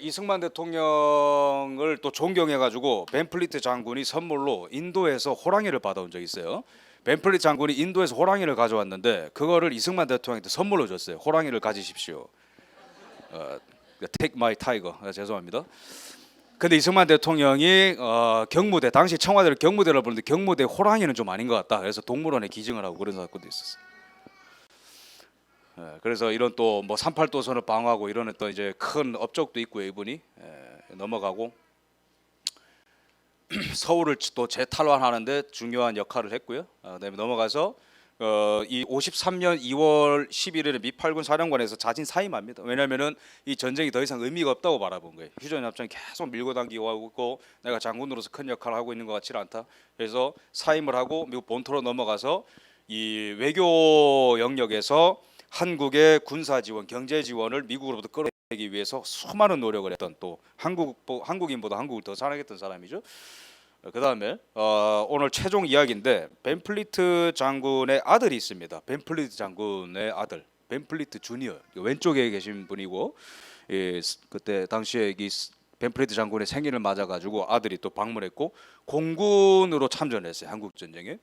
이승만 대통령을 또 존경해가지고 벤플리트 장군이 선물로 인도에서 호랑이를 받아온 적이 있어요. 벤플리트 장군이 인도에서 호랑이를 가져왔는데 그거를 이승만 대통령한테 선물로 줬어요. 호랑이를 가지십시오. Take my tiger. 죄송합니다. 근데 이승만 대통령이 경무대, 당시 청와대를 경무대라고 부르는데 경무대 호랑이는 좀 아닌 것 같다. 그래서 동물원에 기증을 하고 그런 사건도 있었어요. 그래서 이런 또 뭐 38도선을 방어하고 이런 또 이제 큰 업적도 있고요. 이분이 넘어가고 서울을 또 재탈환하는데 중요한 역할을 했고요. 그다음에 넘어가서 이 53년 2월 11일에 미8군 사령관에서 자진 사임합니다. 왜냐하면은 이 전쟁이 더 이상 의미가 없다고 바라본 거예요. 휴전협정이 계속 밀고 당기고 하고 있고 내가 장군으로서 큰 역할을 하고 있는 것 같지 않다. 그래서 사임을 하고 미국 본토로 넘어가서 이 외교 영역에서 한국의 군사 지원, 경제 지원을 미국으로부터 끌어내기 위해서 수많은 노력을 했던, 또 한국인보다 한국을 더 사랑했던 사람이죠. 그 다음에 오늘 최종 이야기인데, 벤플리트 장군의 아들이 있습니다. 벤플리트 장군의 아들, 벤플리트 주니어, 왼쪽에 계신 분이고, 그때 당시에 이 벤플리트 장군의 생일을 맞아가지고 아들이 또 방문했고 공군으로 참전했어요, 한국 전쟁에.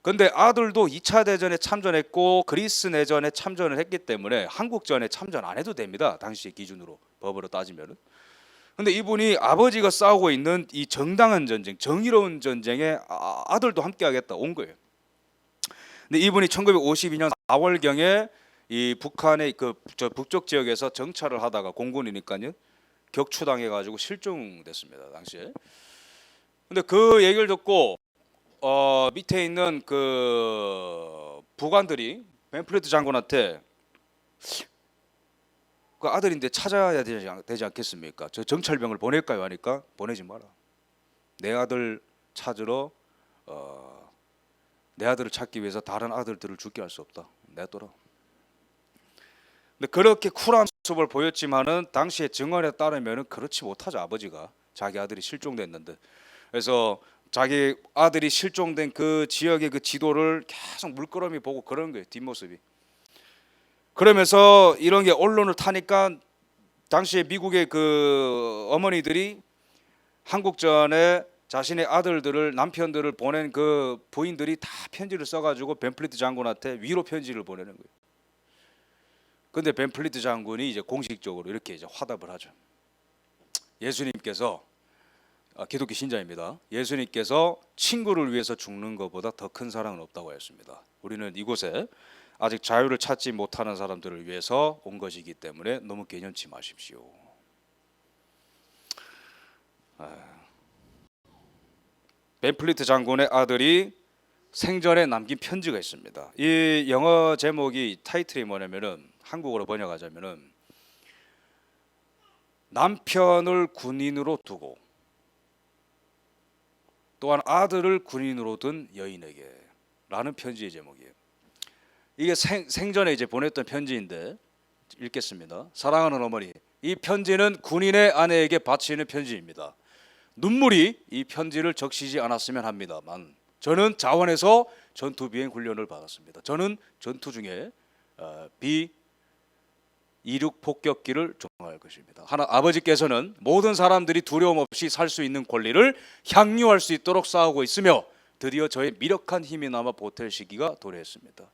근데 아들도 2차 대전에 참전했고 그리스 내전에 참전을 했기 때문에 한국전에 참전 안 해도 됩니다. 당시 기준으로, 법으로 따지면은. 근데 이분이 아버지가 싸우고 있는 이 정당한 전쟁, 정의로운 전쟁에 아들도 함께하겠다 온 거예요. 근데 이분이 1952년 4월경에 이 북한의 저 북쪽 지역에서 정찰을 하다가 공군이니까요, 격추당해가지고 실종됐습니다 당시에. 근데 그 얘기를 듣고 밑에 있는 그 부관들이 벤플리트 장군한테 그 아들인데 찾아야 되지 않겠습니까? 저 정찰병을 보낼까요? 하니까 보내지 마라. 내 아들 찾으러 내 아들을 찾기 위해서 다른 아들들을 죽게 할 수 없다. 내둬라. 근데 그렇게 쿨한 모습을 보였지만은 당시의 증언에 따르면은 그렇지 못하죠. 아버지가 자기 아들이 실종됐는데, 그래서 자기 아들이 실종된 그 지역의 그 지도를 계속 물끄러미 보고 그런 거예요. 뒷모습이. 그러면서 이런 게 언론을 타니까 당시에 미국의 그 어머니들이 한국전에 자신의 아들들을 남편들을 보낸 그 부인들이 다 편지를 써가지고 벤플리트 장군한테 위로 편지를 보내는 거예요. 근데 벤플리트 장군이 이제 공식적으로 이렇게 이제 화답을 하죠. 예수님께서 기독교 신자입니다. 예수님께서 친구를 위해서 죽는 것보다 더 큰 사랑은 없다고 하였습니다. 우리는 이곳에 아직 자유를 찾지 못하는 사람들을 위해서 온 것이기 때문에 너무 개념치 마십시오. 벤플리트 장군의 아들이 생전에 남긴 편지가 있습니다. 이 영어 제목이 타이틀이 뭐냐면은 한국어로 번역하자면은 남편을 군인으로 두고 또한 아들을 군인으로 둔 여인에게 라는 편지의 제목이에요. 이게 생전에 이제 보냈던 편지인데 읽겠습니다. 사랑하는 어머니, 이 편지는 군인의 아내에게 바치는 편지입니다. 눈물이 이 편지를 적시지 않았으면 합니다만 저는 자원에서 전투 비행 훈련을 받았습니다. 저는 전투 중에 B-26 폭격기를 조종할 것입니다. 아버지께서는 모든 사람들이 두려움 없이 살 수 있는 권리를 향유할 수 있도록 싸우고 있으며 드디어 저의 미력한 힘이 남아 보탤 시기가 도래했습니다.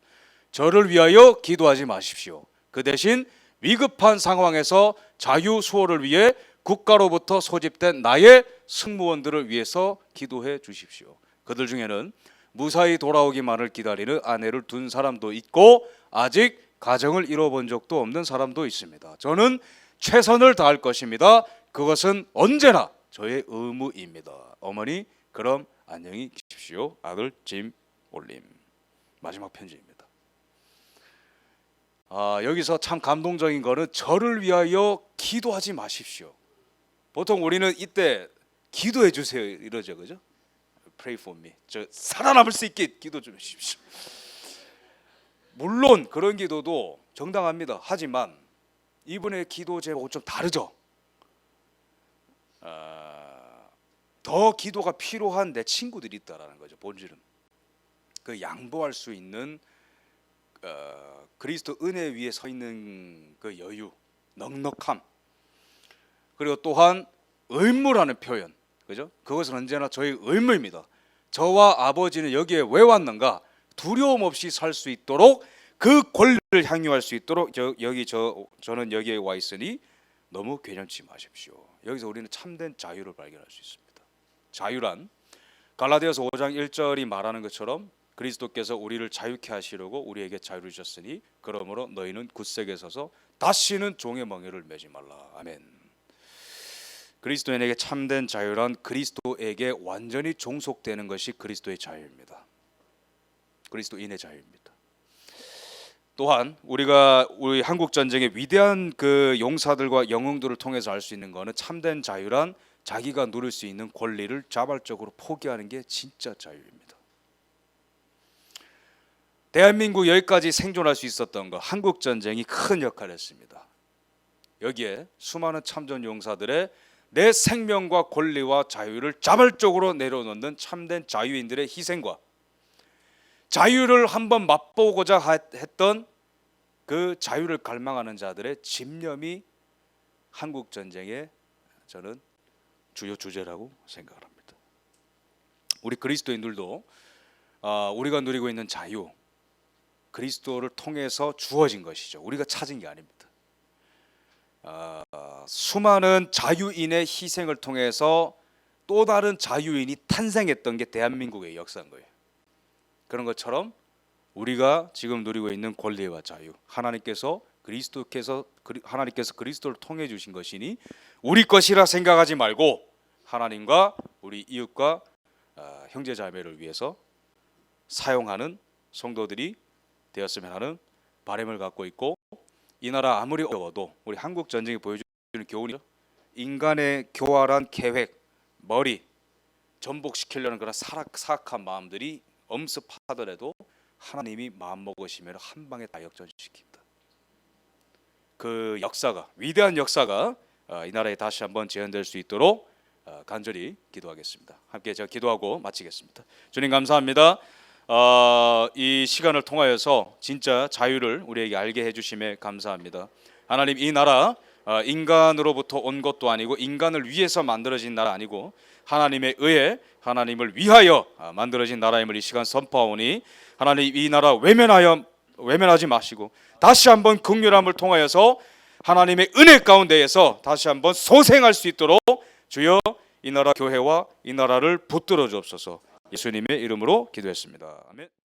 저를 위하여 기도하지 마십시오. 그 대신 위급한 상황에서 자유 수호를 위해 국가로부터 소집된 나의 승무원들을 위해서 기도해 주십시오. 그들 중에는 무사히 돌아오기만을 기다리는 아내를 둔 사람도 있고 아직 가정을 이뤄본 적도 없는 사람도 있습니다. 저는 최선을 다할 것입니다. 그것은 언제나 저의 의무입니다. 어머니, 그럼 안녕히 계십시오. 아들 짐 올림. 마지막 편지입니다. 여기서 참 감동적인 거는 저를 위하여 기도하지 마십시오. 보통 우리는 이때 기도해 주세요 이러죠, 그죠? Pray for me. 저 살아남을 수 있게 기도 좀 해주십시오. 물론 그런 기도도 정당합니다. 하지만 이분의 기도 제목은 좀 다르죠. 더 기도가 필요한 내 친구들이 있다라는 거죠. 본질은 그 양보할 수 있는 그리스도 은혜 위에 서 있는 그 여유, 넉넉함, 그리고 또한 의무라는 표현, 그죠? 그것은 언제나 저의 의무입니다. 저와 아버지는 여기에 왜 왔는가? 두려움 없이 살 수 있도록 그 권리를 향유할 수 있도록 저는 여기에 와 있으니 너무 괴념치 마십시오. 여기서 우리는 참된 자유를 발견할 수 있습니다. 자유란 갈라디아서 5장 1절이 말하는 것처럼 그리스도께서 우리를 자유케 하시려고 우리에게 자유를 주셨으니 그러므로 너희는 굳세게 서서 다시는 종의 멍에를 매지 말라. 아멘. 그리스도인에게 참된 자유란 그리스도에게 완전히 종속되는 것이 그리스도의 자유입니다. 그리스도인의 자유입니다. 또한 우리 한국 전쟁의 위대한 그 용사들과 영웅들을 통해서 알 수 있는 것은 참된 자유란 자기가 누릴 수 있는 권리를 자발적으로 포기하는 게 진짜 자유입니다. 대한민국 여기까지 생존할 수 있었던 것, 한국 전쟁이 큰 역할을 했습니다. 여기에 수많은 참전 용사들의 내 생명과 권리와 자유를 자발적으로 내려놓는 참된 자유인들의 희생과 자유를 한번 맛보고자 했던 그 자유를 갈망하는 자들의 집념이 한국 전쟁의 저는 주요 주제라고 생각을 합니다. 우리 그리스도인들도 우리가 누리고 있는 자유, 그리스도를 통해서 주어진 것이죠. 우리가 찾은 게 아닙니다. 수많은 자유인의 희생을 통해서 또 다른 자유인이 탄생했던 게 대한민국의 역사인 거예요. 그런 것처럼 우리가 지금 누리고 있는 권리와 자유, 하나님께서 하나님께서 그리스도를 통해 주신 것이니 우리 것이라 생각하지 말고 하나님과 우리 이웃과 형제자매를 위해서 사용하는 성도들이 되었으면 하는 바람을 갖고 있고, 이 나라 아무리 어려워도 우리 한국 전쟁이 보여주는 교훈이 인간의 교활한 계획, 머리 전복시키려는 그런 사악한 마음들이 엄습하더라도 하나님이 마음먹으시면 한 방에 다 역전시킵니다. 그 역사가, 위대한 역사가 이 나라에 다시 한번 재현될 수 있도록 간절히 기도하겠습니다. 함께 제가 기도하고 마치겠습니다. 주님 감사합니다. 이 시간을 통하여서 진짜 자유를 우리에게 알게 해주심에 감사합니다. 하나님, 이 나라 인간으로부터 온 것도 아니고 인간을 위해서 만들어진 나라 아니고 하나님에 의해 하나님을 위하여 만들어진 나라임을 이 시간 선포하오니 하나님, 이 나라 외면하지 마시고 다시 한번 긍휼함을 통하여서 하나님의 은혜 가운데에서 다시 한번 소생할 수 있도록 주여 이 나라 교회와 이 나라를 붙들어 주옵소서. 예수님의 이름으로 기도했습니다. 아멘.